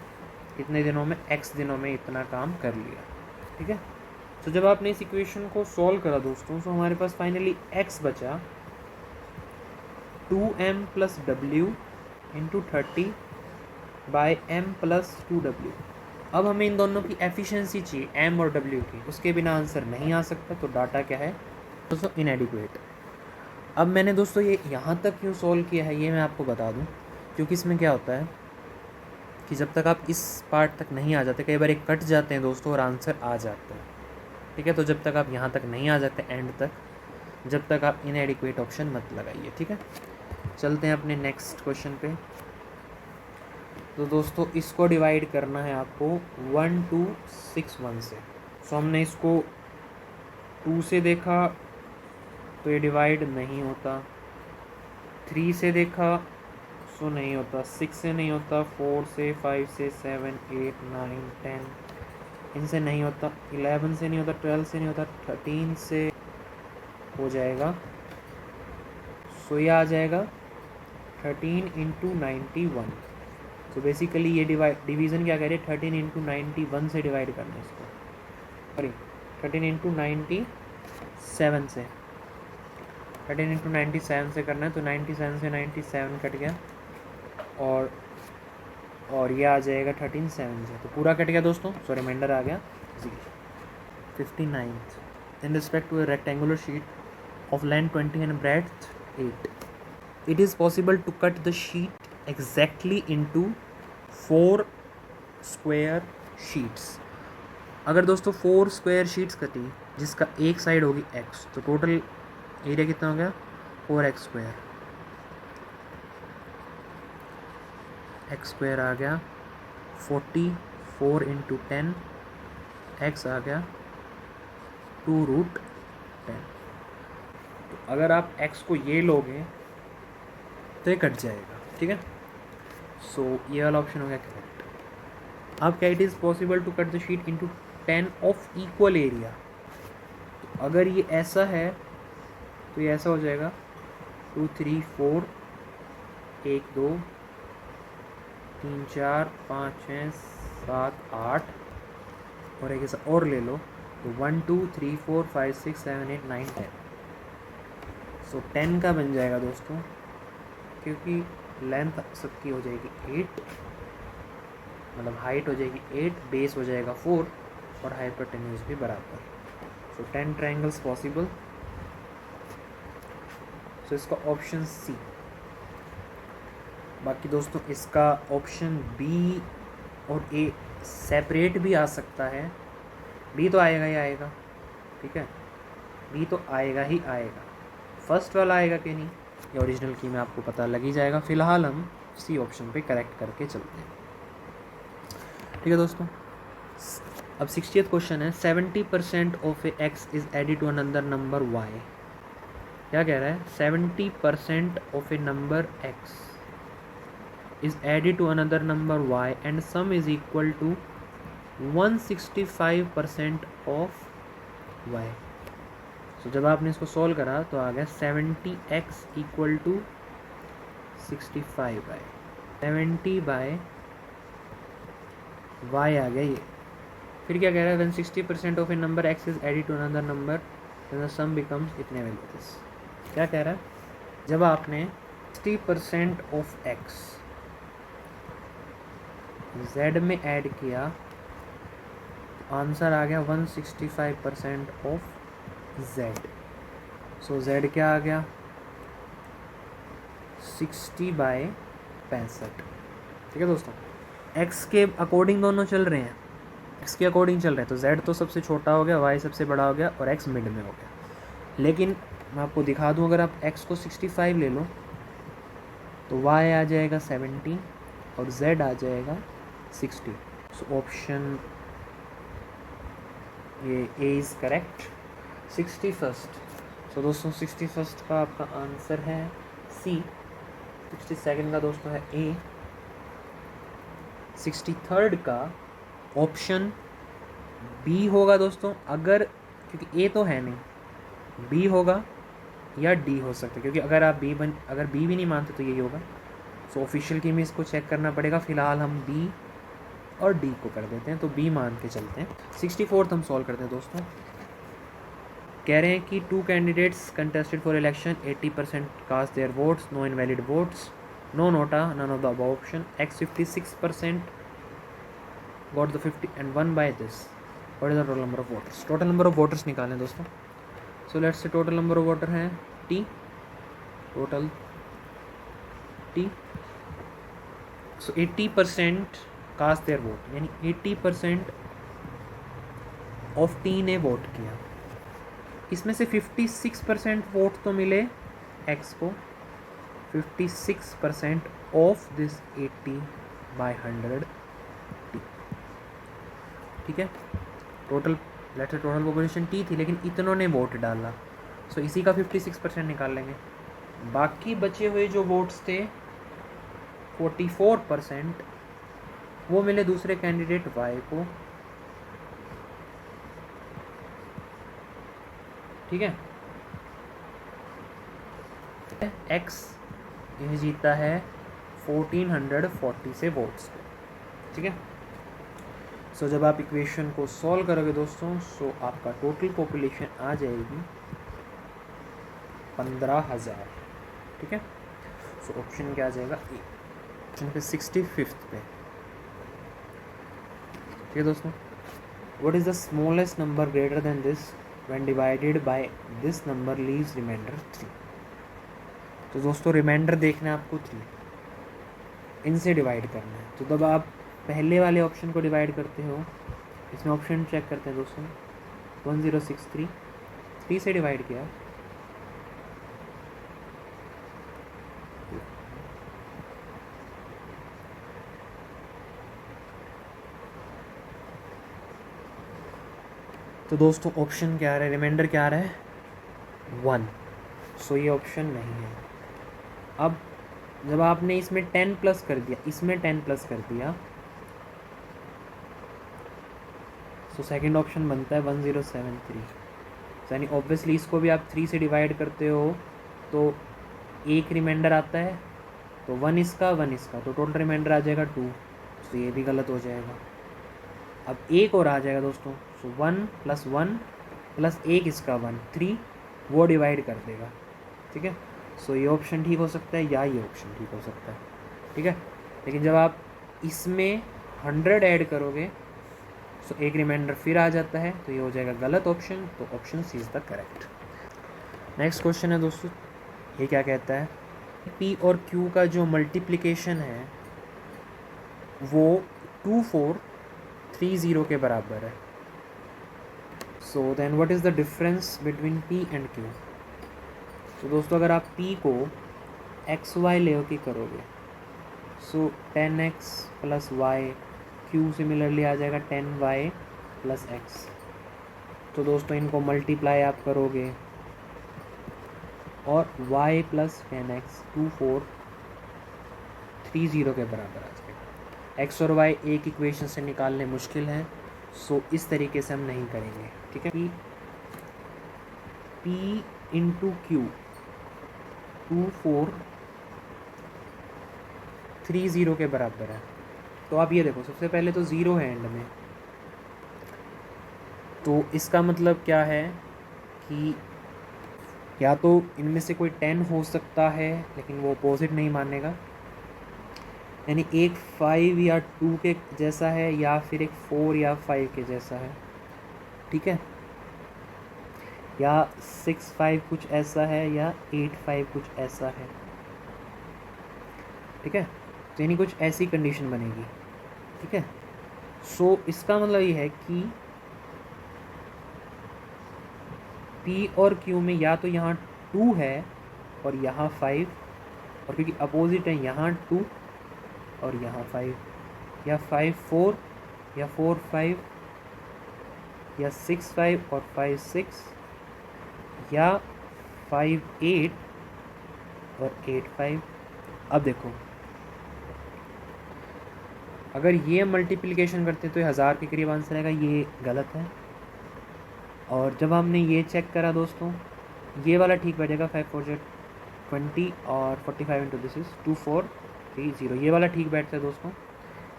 इतने दिनों में x दिनों में इतना काम कर लिया, ठीक है। तो जब आपने इस इक्वेशन को सॉल्व करा दोस्तों, तो हमारे पास फाइनली x बचा 2m plus W into 30 by m plus 2W। अब हमें इन दोनों की एफिशिएंसी चाहिए m और w की, उसके बिना आंसर नहीं आ सकता। तो डाटा क्या है दोस्तों, इनएडिक्वेट। अब मैंने दोस्तों ये यहाँ तक क्यों सॉल्व किया है ये मैं आपको बता दूँ, क्योंकि इसमें क्या होता है कि जब तक आप इस पार्ट तक नहीं आ जाते, कई बार एक कट जाते हैं दोस्तों और आंसर आ जाता है, ठीक है। तो जब तक आप यहाँ तक नहीं आ जाते एंड तक, जब तक आप इनएडिक्वेट ऑप्शन मत लगाइए, ठीक है। चलते हैं अपने नेक्स्ट क्वेश्चन पे। तो दोस्तों इसको डिवाइड करना है आपको 1 2 6 1 से। सो हमने इसको 2 से देखा तो ये डिवाइड नहीं होता, 3 से देखा 2 नहीं होता, 6 से नहीं होता, 4 से, 5 से, 7, 8, 9, 10 इनसे नहीं होता, 11 से नहीं होता, 12 से नहीं होता, 13 से हो जाएगा। सो ये आ जाएगा 13 इंटू 91। तो बेसिकली ये डिवीज़न क्या कह रही है, 13 इंटू 91 से डिवाइड करना है इसको, सॉरी 13 इंटू 97 से, 13 इंटू 97 से करना है। तो 97 से 97 कट गया और ये आ जाएगा 13 7 से, तो पूरा कट गया दोस्तों। सो रिमाइंडर आ गया 59th। In respect to a rectangular sheet of length 20 and breadth 8, it is possible to cut the sheet exactly into 4 square sheets। अगर दोस्तों 4 स्क्वायर शीट्स कटी जिसका एक साइड होगी x, तो टोटल एरिया कितना हो गया 4x स्क्वायर, x स्क्वायर आ गया 44 इंटू 10, x आ गया 2√10। तो अगर आप x को ये लोगे तो ये कट जाएगा, ठीक है। सो ये वाला ऑप्शन हो गया करेक्ट। अब क्या, it is possible to cut the sheet into 10 of equal area. तो अगर ये ऐसा है तो ये ऐसा हो जाएगा 2 3 4 1 2 3 4 5 6 7 8 और एक ऐसा और ले लो, तो 1 2 3 4 5 6 7 8 9 10। सो 10 का बन जाएगा दोस्तों, क्योंकि लेंथ सबकी हो जाएगी 8, मतलब हाइट हो जाएगी 8, बेस हो जाएगा 4 और हाइपोटेन्यूज भी बराबर। सो 10 ट्रायंगल्स पॉसिबल। सो इसका ऑप्शन सी। बाकी दोस्तों इसका ऑप्शन बी और ए सेपरेट भी आ सकता है। बी तो आएगा ही आएगा, ठीक है, बी तो आएगा ही आएगा। फर्स्ट वाला आएगा कि नहीं ये ओरिजिनल की में आपको पता लग ही जाएगा। फिलहाल हम सी ऑप्शन पे करेक्ट करके चलते हैं, ठीक है दोस्तों। अब 60th क्वेश्चन है, 70% of a X is added to another number Y. क्या कह रहा है, 70% of a number X is added to another number Y and sum is equal to 165% of Y. तो जब आपने इसको सॉल्व करा तो आ गया 70x equal to 65 by 70 by y आ गया ये। फिर क्या कह रहा है, when 60% of a number x is added to another number then the sum becomes इतने वैल्यूज। क्या कह रहा है, जब आपने 60% ऑफ x z में ऐड किया तो आंसर आ गया 165% ऑफ z। सो z क्या आ गया 60 बाय 65, ठीक है दोस्तों। x के अकॉर्डिंग दोनों चल रहे हैं, x के अकॉर्डिंग चल रहे हैं, तो z तो सबसे छोटा हो गया, y सबसे बड़ा हो गया और x मिड में हो गया। लेकिन मैं आपको दिखा दूं, अगर आप x को 65 ले लो तो y आ जाएगा 70 और z आ जाएगा 60। सो ऑप्शन ये ए इज़ करेक्ट। 61st। सो दोस्तों 61st का आपका आंसर है सी। 62nd का दोस्तों है ए। 63rd का ऑप्शन बी होगा दोस्तों, अगर, क्योंकि ए तो है नहीं, बी होगा या डी हो सकता है, क्योंकि अगर आप अगर बी भी नहीं मानते तो यही होगा। सो ऑफिशियल की में इसको चेक करना पड़ेगा। फिलहाल हम बी और डी को कर देते हैं, तो बी मान के चलते हैं। 64th हम सॉल्व करते हैं दोस्तों। कह रहे हैं कि 2 candidates contested for election, 80% cast their votes, no invalid votes, no NOTA, none of the above option, x 56% got the 50 and 1 by this, what is the total number of voters. Total number of voters निकालें दोस्तों। So let's say total number of voter हैं t, total t। So 80% cast their vote, यानी 80% ऑफ टी ने वोट किया। इसमें से 56% वोट तो मिले x को, 56% ऑफ दिस 80 by 100 t, ठीक है। Total let's say total population t थी, लेकिन इतनों ने वोट डाला, सो इसी का 56% निकाल लेंगे। बाकी बचे हुए जो वोट्स थे 44% वो मिले दूसरे कैंडिडेट y को, ठीक है। x ये जीता है 1440 से वोट्स, ठीक है। सो जब आप इक्वेशन को सॉल्व करोगे दोस्तों, सो आपका टोटल पॉपुलेशन आ जाएगी 15,000, ठीक है। सो ऑप्शन क्या आ जाएगा ए, ऑप्शन पे 65th पे, ठीक है दोस्तों। What is the smallest number greater than this when divided by this number leaves remainder 3। तो दोस्तों रिमाइंडर देखना है आपको 3, इनसे डिवाइड करना है। तो जब आप पहले वाले ऑप्शन को डिवाइड करते हो, इसमें ऑप्शन चेक करते हैं दोस्तों, 1063 3 से डिवाइड किया, तो दोस्तों ऑप्शन क्या आ रहा है, रिमाइंडर क्या आ रहा है 1। सो ये ऑप्शन नहीं है। अब जब आपने इसमें 10 प्लस कर दिया, इसमें 10 प्लस कर दिया, सो सेकंड ऑप्शन बनता है 1073। यानी ऑब्वियसली इसको भी आप 3 से डिवाइड करते हो तो एक रिमाइंडर आता है, तो 1 इसका 1 इसका, तो टोटल रिमाइंडर आ जाएगा 2। तो ये भी गलत हो जाएगा। अब एक और आ जाएगा दोस्तों, सो 1 + 1 + 1 इसका 1 3, वो डिवाइड कर देगा, ठीक है। सो ये ऑप्शन ठीक हो सकता है या ये ऑप्शन ठीक हो सकता है, ठीक है। लेकिन जब आप इसमें 100 ऐड करोगे, सो एक रिमाइंडर फिर आ जाता है, तो ये हो जाएगा गलत ऑप्शन। तो option C is the correct. Next question है दोस्तों, ये क्या कहता है, पी और क्यू का जो मल्टीप्लिकेशन है वो 2430 के बराबर है। So then what is the difference between P and Q. तो दोस्तों अगर आप p को एक्स वाई ले के करोगे, सो 10x + y, q सिमिलरली आ जाएगा 10y + x। तो दोस्तों इनको मल्टीप्लाई आप करोगे और y + 10x 2430 के बराबर आ जाएगा। x और y एक इक्वेशन से निकालने मुश्किल है, सो इस तरीके से हम नहीं करेंगे, ठीक है। p × q 2430 के बराबर है। तो आप ये देखो, सबसे पहले तो 0 है एंड में, तो इसका मतलब क्या है कि या तो इनमें से कोई 10 हो सकता है, लेकिन वो अपोजिट नहीं मानेगा, यानी एक 5 या 2 के जैसा है, या फिर एक 4 या 5 के जैसा है, ठीक है, या 6 5 कुछ ऐसा है, या 8 5 कुछ ऐसा है, ठीक है। तो यानी कुछ ऐसी कंडीशन बनेगी, ठीक है। सो इसका मतलब ये है कि P और Q में या तो यहाँ 2 है और यहाँ 5, और क्योंकि अपोजिट है यहाँ 2 और यहाँ 5, या 5 4 या 4 5, या 6 5 और 5 6, या 5 8 और 8 5। अब देखो, अगर ये मल्टीप्लिकेशन करते हैं तो ये 1000 के करीब आंसर आएगा, ये गलत है। और जब हमने ये चेक करा दोस्तों, ये वाला ठीक बैठेगा, 5 4 20 और 45 × दिस इज़ 2430, ये वाला ठीक बैठता है दोस्तों,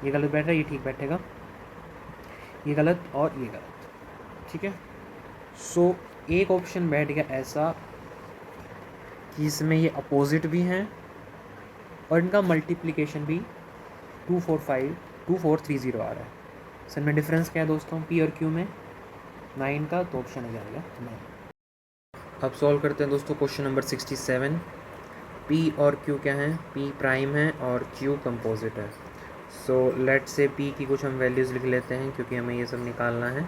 ये गलत बैठ रहा है, ये ठीक बैठेगा, ये गलत और ये गलत, ठीक है। सो एक ऑप्शन बैठ गया ऐसा कि इसमें ये अपोजिट भी हैं और इनका मल्टीप्लिकेशन भी 2430 आ रहा है। सर में डिफरेंस क्या है दोस्तों P और Q में 9 का, तो ऑप्शन आ जाएगा 9। अब सॉल्व करते हैं दोस्तों क्वेश्चन नंबर 67। P और Q क्या हैं, P प्राइम है और Q कंपोजिट है। सो लेट से P की कुछ हम वैल्यूज़ लिख लेते हैं क्योंकि हमें ये सब निकालना है।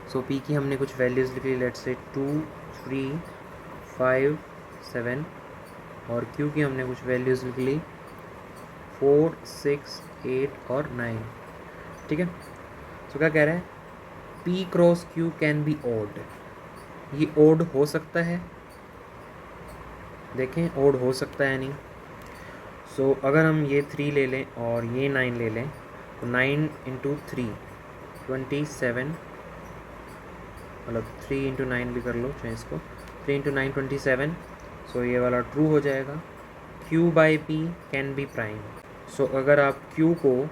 सो P की हमने कुछ वैल्यूज़ लिख ली, लेट से 2 3 5 7, और Q की हमने कुछ वैल्यूज़ लिख ली 4 6 8 और 9, ठीक है। सो क्या कह रहा है, P × Q can be odd. ये ओड हो सकता है, देखें ओड हो सकता है नहीं। सो अगर हम ये 3 ले लें और ये 9 ले लें तो 9 इंटू 3 27, मतलब 3 इंटू 9 भी कर लो चाहे इसको, 3 इंटू 9 27। सो ये वाला ट्रू हो जाएगा। Q by P can be prime. So अगर आप Q को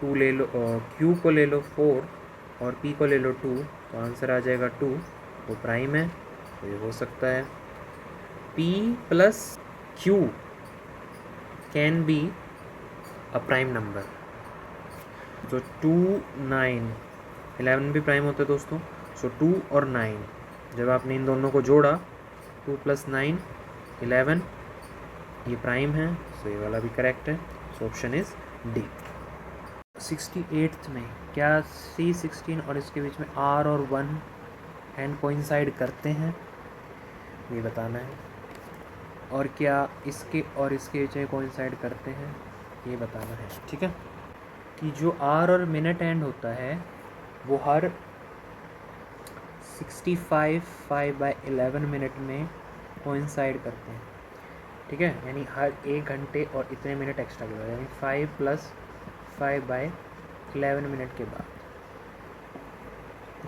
2 ले लो, Q को ले लो 4 और P को ले लो 2, तो आंसर आ जाएगा 2, वो प्राइम है। तो ये हो सकता है P plus Q can be a prime number. जो 2, 9, 11 भी प्राइम होता है दोस्तों। सो 2 और 9 जब आपने इन दोनों को जोड़ा, 2 प्लस 9 11, ये प्राइम है। सो ये वाला भी करेक्ट है। So option is D. 68th में क्या C16 और इसके बीच में R और 1 एंड कोइंसाइड करते हैं, ये बताना है। और क्या इसके और इसके बीच में कोइंसाइड करते हैं, ये बताना है। ठीक है, कि जो R और मिनट एंड होता है वो हर 65/11 मिनट में कोइंसाइड करते हैं। ठीक है, यानी हर 1 घंटे और इतने मिनट एक्स्ट्रा के बाद, यानी 5 + 5/11 मिनट के बाद।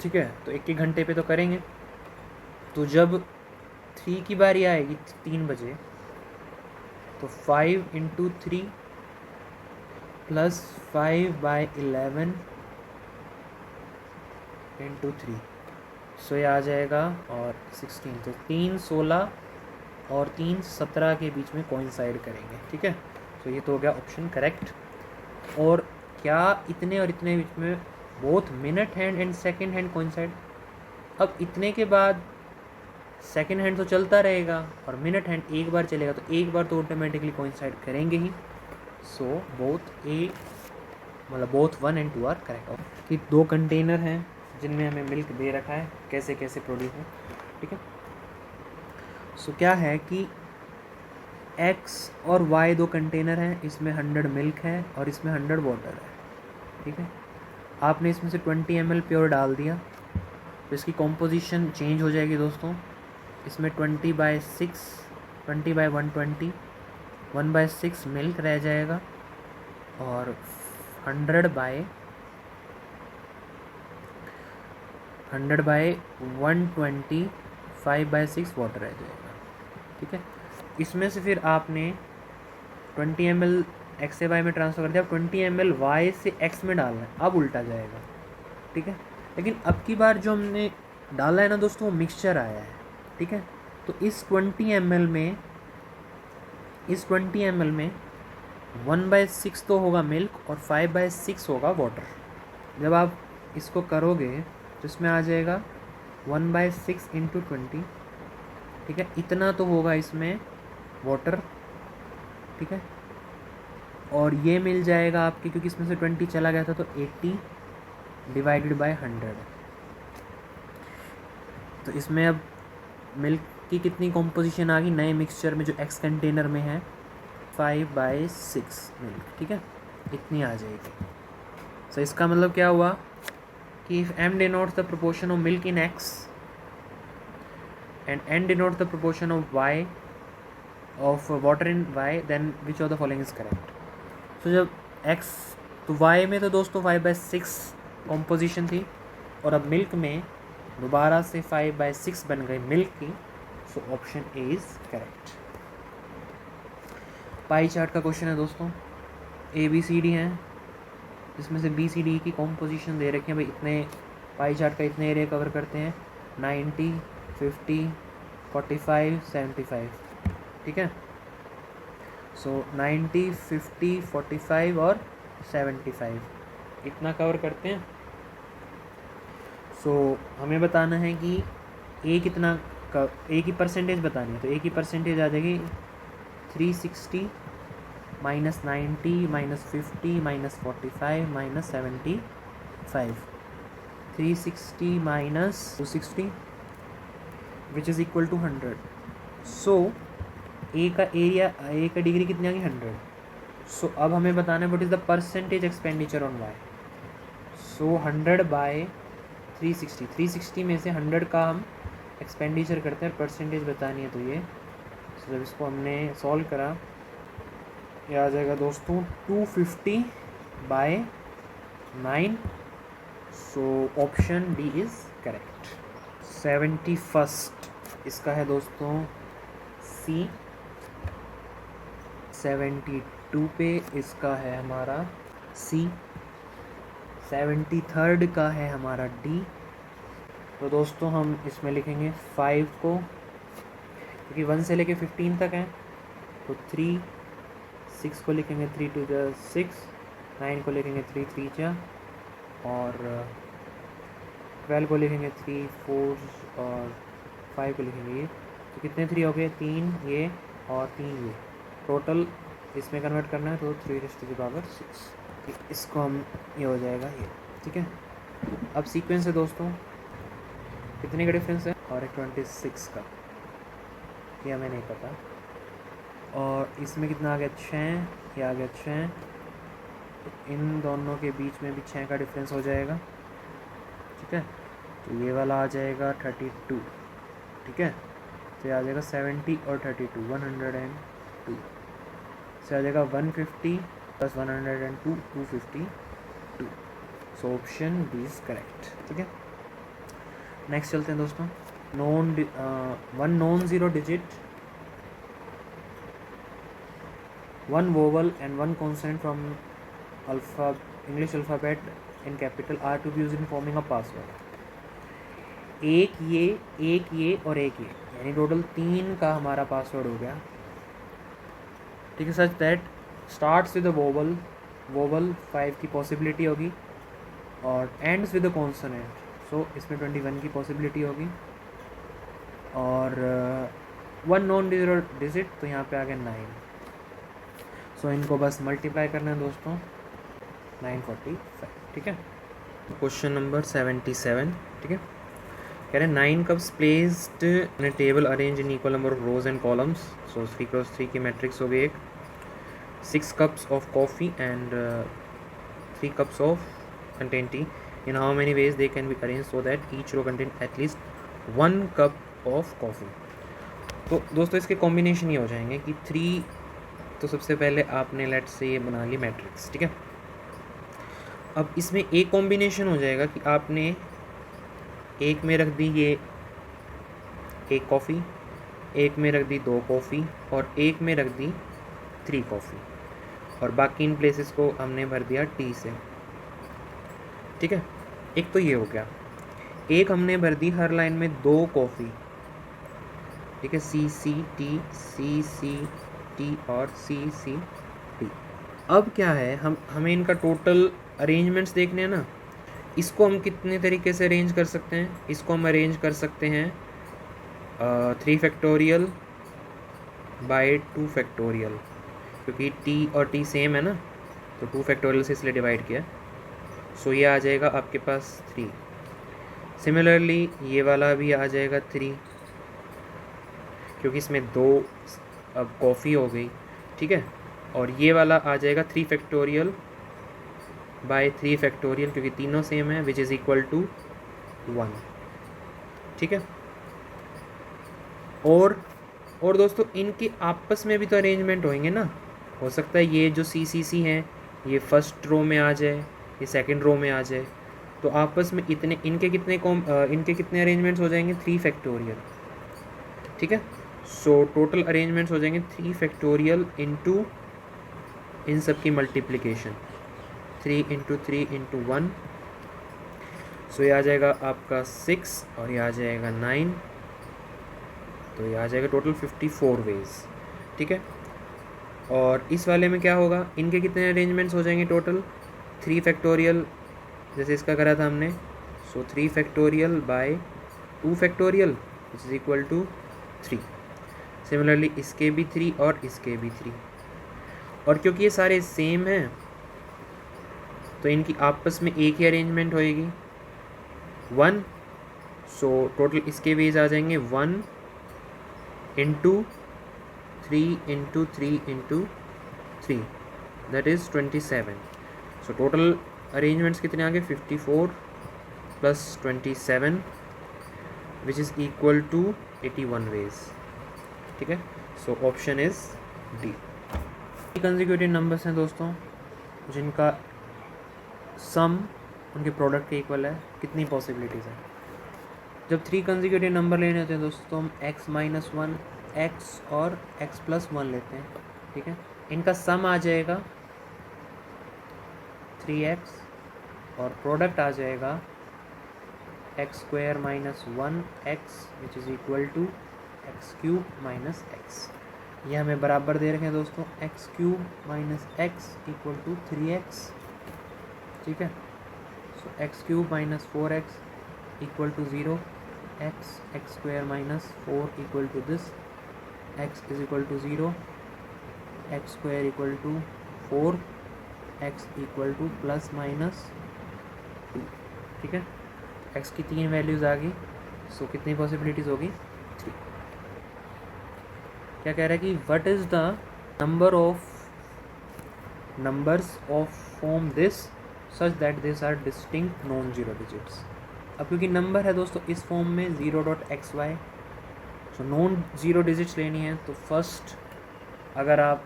ठीक है, तो 1 घंटे पे तो करेंगे। तो जब 3 की बारी आएगी 3 बजे, तो 5 इंटू 3 प्लस 5/11 इंटू 3, सो ये आ जाएगा और 16, तो 3 16 और 3 17 के बीच में कोइंसाइड करेंगे। ठीक है, तो ये तो हो गया ऑप्शन करेक्ट। और क्या इतने और इतने बीच में both minute hand and second hand coincide. अब इतने के बाद सेकेंड हैंड तो चलता रहेगा और मिनट हैंड एक बार चलेगा, तो एक बार तो ऑटोमेटिकली कोइंसाइड करेंगे ही। So both 1 and 2 are correct. कि 2 कंटेनर हैं जिनमें हमें मिल्क दे रखा है, कैसे कैसे प्रोड्यूस हो। ठीक है, सो क्या है कि X और Y 2 कंटेनर हैं, इसमें 100 मिल्क है और इसमें 100 वाटर है। ठीक है, आपने इसमें से 20 ml प्योर डाल दिया, तो इसकी कॉम्पोजिशन चेंज हो जाएगी दोस्तों। इसमें 20/6, 20/120, 1/6 मिल्क रह जाएगा और 100/120 5/6 वाटर रह जाएगा। ठीक है, इसमें से फिर आपने 20 ml X से Y में ट्रांसफ़र कर दिया, अब 20 ml Y से X में डालना है, अब उल्टा जाएगा। ठीक है, लेकिन अब की बार जो हमने डाला है ना दोस्तों, वो मिक्सचर आया है। ठीक है, तो इस 20 ml में 1/6 तो होगा मिल्क और 5/6 होगा वाटर। जब आप इसको करोगे तो इसमें आ जाएगा 1/6 इंटू 20। ठीक है, इतना तो होगा इसमें वाटर। ठीक है, और ये मिल जाएगा आपके, क्योंकि इसमें से 20 चला गया था, तो 80 / 100। तो इसमें अब मिल्क की कितनी कॉम्पोजिशन आ गई नए मिक्सचर में जो X कंटेनर में है, 5/6 मिल्क। ठीक है, इतनी आ जाएगी। सो इसका मतलब क्या हुआ कि if M denotes the proportion of milk in X and N denotes the proportion of Y of water in Y, then which of the following is correct। तो जब X, तो Y में तो दोस्तों 5/6 कॉम्पोजिशन थी, और अब मिल्क में दोबारा से 5/6 बन गई मिल्क की। So option A is correct. Pie chart का क्वेश्चन है दोस्तों, ABCD हैं, जिसमें से BCD की कॉम्पोजिशन दे रखी है। भाई इतने पाई चार्ट का इतने एरिया कवर करते हैं, 90, 50, 45, 75। ठीक है, सो 90, 50, 45 और 75 इतना कवर करते हैं। सो हमें बताना है कि ए कितना का, ए की परसेंटेज बतानी है। तो ए की परसेंटेज आ जाएगी 360 -90 -50 -45 -75। 360 - 260 विच इज़ इक्वल टू 100। सो ए का एरिया, ए का डिग्री कितनी आ गई 100। सो अब हमें बताना है what is the percentage expenditure on Y. So 100/360, 360 में से 100 का हम एक्सपेंडिचर करते हैं, परसेंटेज बतानी है। तो ये जब इसको हमने सॉल्व करा ये आ जाएगा दोस्तों 250/9। So option D is correct. 71st इसका है दोस्तों सी। 72 पे इसका है हमारा सी। 73rd का है हमारा डी। तो दोस्तों हम इसमें लिखेंगे 5 को, क्योंकि 1 से लेके 15 तक है, तो 3। 6 को लिखेंगे 3 2 जा 6। 9 को लिखेंगे 3 3 जा, और 12 को लिखेंगे 3 4, और 5 को लिखेंगे ये। तो कितने 3 हो गए? 3 ये और 3 ये। टोटल इसमें कन्वर्ट करना है तो 3⁻6। इसको हम ये हो जाएगा ये, ठीक है। अब सीक्वेंस है दोस्तों, कितने का डिफरेंस है? और एक 26 का, ये हमें नहीं पता। और इसमें कितना आ गया? 6। ये आ गया 6। तो इन दोनों के बीच में भी 6 का डिफरेंस हो जाएगा, ठीक है। तो ये वाला आ जाएगा 32, ठीक है। तो ये आ जाएगा 70 और 32 102। से आ जाएगा 150 + 102 252। So option B is correct, ठीक है। नेक्स्ट चलते हैं दोस्तों। One non zero digit, 1 vowel and 1 consonant from English alphabet in capital are to be used in forming a password। एक ये और एक ये, यानी टोटल 3 का हमारा पासवर्ड हो गया, ठीक है। Such that starts with a vowel 5 की पॉसिबिलिटी होगी, और एंड्स विद अ कॉन्सोनेंट, सो इसमें 21 की पॉसिबिलिटी होगी, और 1 नॉन ज़ीरो डिजिट, तो यहाँ पे आ गया 9। सो इनको बस मल्टीप्लाई करना है दोस्तों, 945, ठीक है। क्वेश्चन नंबर 77, ठीक है। कह रहे हैं 9 cups placed in a table arrange in equal number of rows and columns. So 3x3 की मैट्रिक्स हो गई एक। 6 cups of coffee and 3 cups of contain tea. In how many ways they can be arrange so that each row contain at least 1 cup of coffee. तो दोस्तों इसके कॉम्बिनेशन ये हो जाएंगे कि 3, तो सबसे पहले आपने लेट से ये बना ली मैट्रिक्स, ठीक है। अब इसमें एक कॉम्बिनेशन हो जाएगा कि आपने एक में रख दी ये 1 कॉफ़ी, एक में रख दी 2 कॉफ़ी, और एक में रख दी 3 कॉफ़ी, और बाकी इन प्लेसेस को हमने भर दिया टी से, ठीक है। एक तो ये हो गया। एक हमने भर दी हर लाइन में 2 कॉफ़ी, ठीक है, सी सी टी और सी टी। अब क्या है, हमें इनका टोटल अरेंजमेंट्स देखने हैं ना। इसको हम कितने तरीके से अरेंज कर सकते हैं? इसको हम अरेंज कर सकते हैं 3 फैक्टोरियल बाय 2 फैक्टोरियल, क्योंकि टी और टी सेम है ना, तो 2 फैक्टोरियल से इसलिए डिवाइड किया। सो ये आ जाएगा आपके पास 3। सिमिलरली ये वाला भी आ जाएगा 3, क्योंकि इसमें 2 अब कॉफ़ी हो गई, ठीक है। और ये वाला आ जाएगा 3 फैक्टोरियल बाय 3 फैक्टोरियल, क्योंकि तीनों सेम है, विच इज़ इक्वल टू 1, ठीक है। और दोस्तों इनके आपस में भी तो अरेंजमेंट होंगे ना। हो सकता है ये जो सी हैं ये फर्स्ट रो में आ जाए, ये सेकंड रो में आ जाए, तो आपस में इनके कितने अरेंजमेंट्स हो जाएंगे? 3 फैक्टोरियल, ठीक है। सो टोटल अरेंजमेंट्स हो जाएंगे 3 फैक्टोरियल इंटू इन सब की मल्टीप्लिकेशन, 3 × 3 × 1। सो ये आ जाएगा आपका 6, और ये आ जाएगा 9, तो ये आ जाएगा टोटल 54 वेज, ठीक है। और इस वाले में क्या होगा? इनके कितने अरेंजमेंट्स हो जाएंगे टोटल? 3 फैक्टोरियल, जैसे इसका करा था हमने। So 3 factorial by 2 factorial which is equal to 3। Similarly इसके भी 3 और इसके भी 3, और क्योंकि ये सारे सेम हैं तो इनकी आपस में एक ही अरेंजमेंट होएगी 1। सो टोटल इसके वेज आ जाएंगे 1 × 3 × 3 × 3, that is 27। So total arrangements कितने आ गए? 54 + 27 which is equal to 81 ways, ठीक है। So option is D. Consecutive numbers हैं दोस्तों जिनका सम उनके प्रोडक्ट के इक्वल है, कितनी पॉसिबिलिटीज़ हैं। जब 3 कंसेक्यूटिव नंबर लेने होते हैं दोस्तों हम x-1 x और x+1 लेते हैं, ठीक है। इनका सम आ जाएगा 3x और प्रोडक्ट आ जाएगा x² - 1x which is equal to x³ - x। ये हमें बराबर दे रखे हैं दोस्तों x³ - x equal to 3x, ठीक है। So x³ - 4x equal to 0, x² - 4 equal to this, x is equal to 0, x² equal to 4, x equal to ±2, ठीक है। x की 3 वैल्यूज़ आ गई, सो कितनी पॉसिबिलिटीज़ होगी 3। क्या कह रहा है कि what is the number of numbers of form this such that this are distinct non zero digits. अब क्योंकि नंबर है दोस्तों इस फॉर्म में 0.xy, so non zero digits लेनी है तो फर्स्ट अगर आप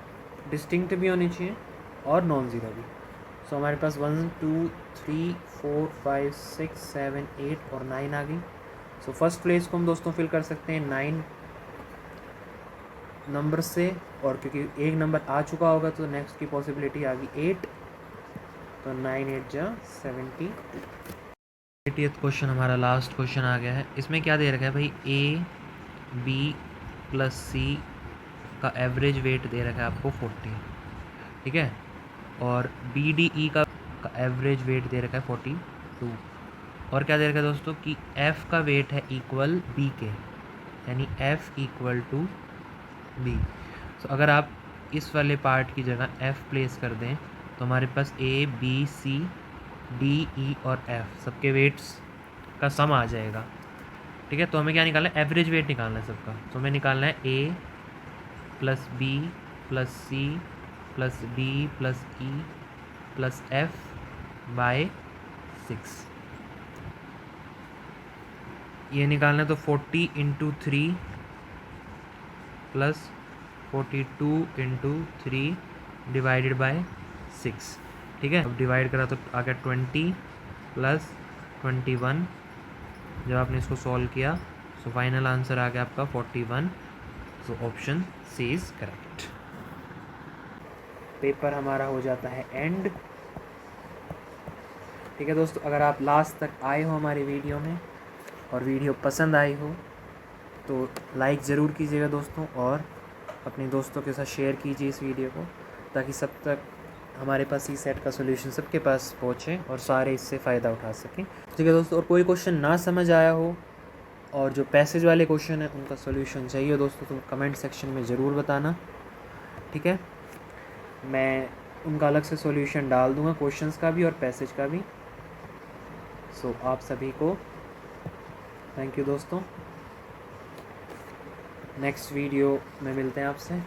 डिस्टिंक्ट भी होनी चाहिए और नॉन ज़ीरो भी। सो हमारे पास 1 2 3 4 5 6 7 8 और 9 आ गई। सो फर्स्ट प्लेस को हम दोस्तों फिल कर सकते हैं 9 नंबर से, और क्योंकि एक नंबर आ चुका होगा तो नेक्स्ट की पॉसिबिलिटी आ गई 8, तो 9 8 जा 72। 80th क्वेश्चन हमारा लास्ट क्वेश्चन आ गया है। इसमें क्या दे रखा है भाई, A B + C का एवरेज वेट दे रखा है आपको 40, ठीक है। और BDE का एवरेज वेट दे रखा है 42। और क्या दे रखा है दोस्तों कि F का वेट है इक्वल B के, यानी F इक्वल टू B। तो अगर आप इस वाले पार्ट की जगह F प्लेस कर दें तो हमारे पास A B C D E और F सबके वेट्स का सम आ जाएगा, ठीक है। तो हमें क्या निकालना है, एवरेज वेट निकालना है सबका। तो हमें निकालना है A + B + C + D + E + F/6। ये निकालना है तो 40 × 3 + 42 × 3 डिवाइडेड बाय 6, ठीक है। अब डिवाइड करा तो आ गया 20 + 21। जब आपने इसको सॉल्व किया सो फाइनल आंसर आ गया आपका 41। So option C is correct. Paper हमारा हो जाता है एंड, ठीक है दोस्तों। अगर आप लास्ट तक आए हो हमारी वीडियो में और वीडियो पसंद आई हो तो लाइक ज़रूर कीजिएगा दोस्तों, और अपने दोस्तों के साथ शेयर कीजिए इस वीडियो को, ताकि सब तक हमारे पास ई सेट का सोल्यूशन सबके पास पहुँचे और सारे इससे फ़ायदा उठा सकें, ठीक है दोस्तों। और कोई क्वेश्चन ना समझ आया हो और जो पैसेज वाले क्वेश्चन है उनका सोल्यूशन चाहिए दोस्तों तो कमेंट सेक्शन में ज़रूर बताना, ठीक है। मैं उनका अलग से सॉल्यूशन डाल दूंगा, क्वेश्चंस का भी और पैसेज का भी। सो आप सभी को थैंक यू दोस्तों। नेक्स्ट वीडियो में मिलते हैं आपसे।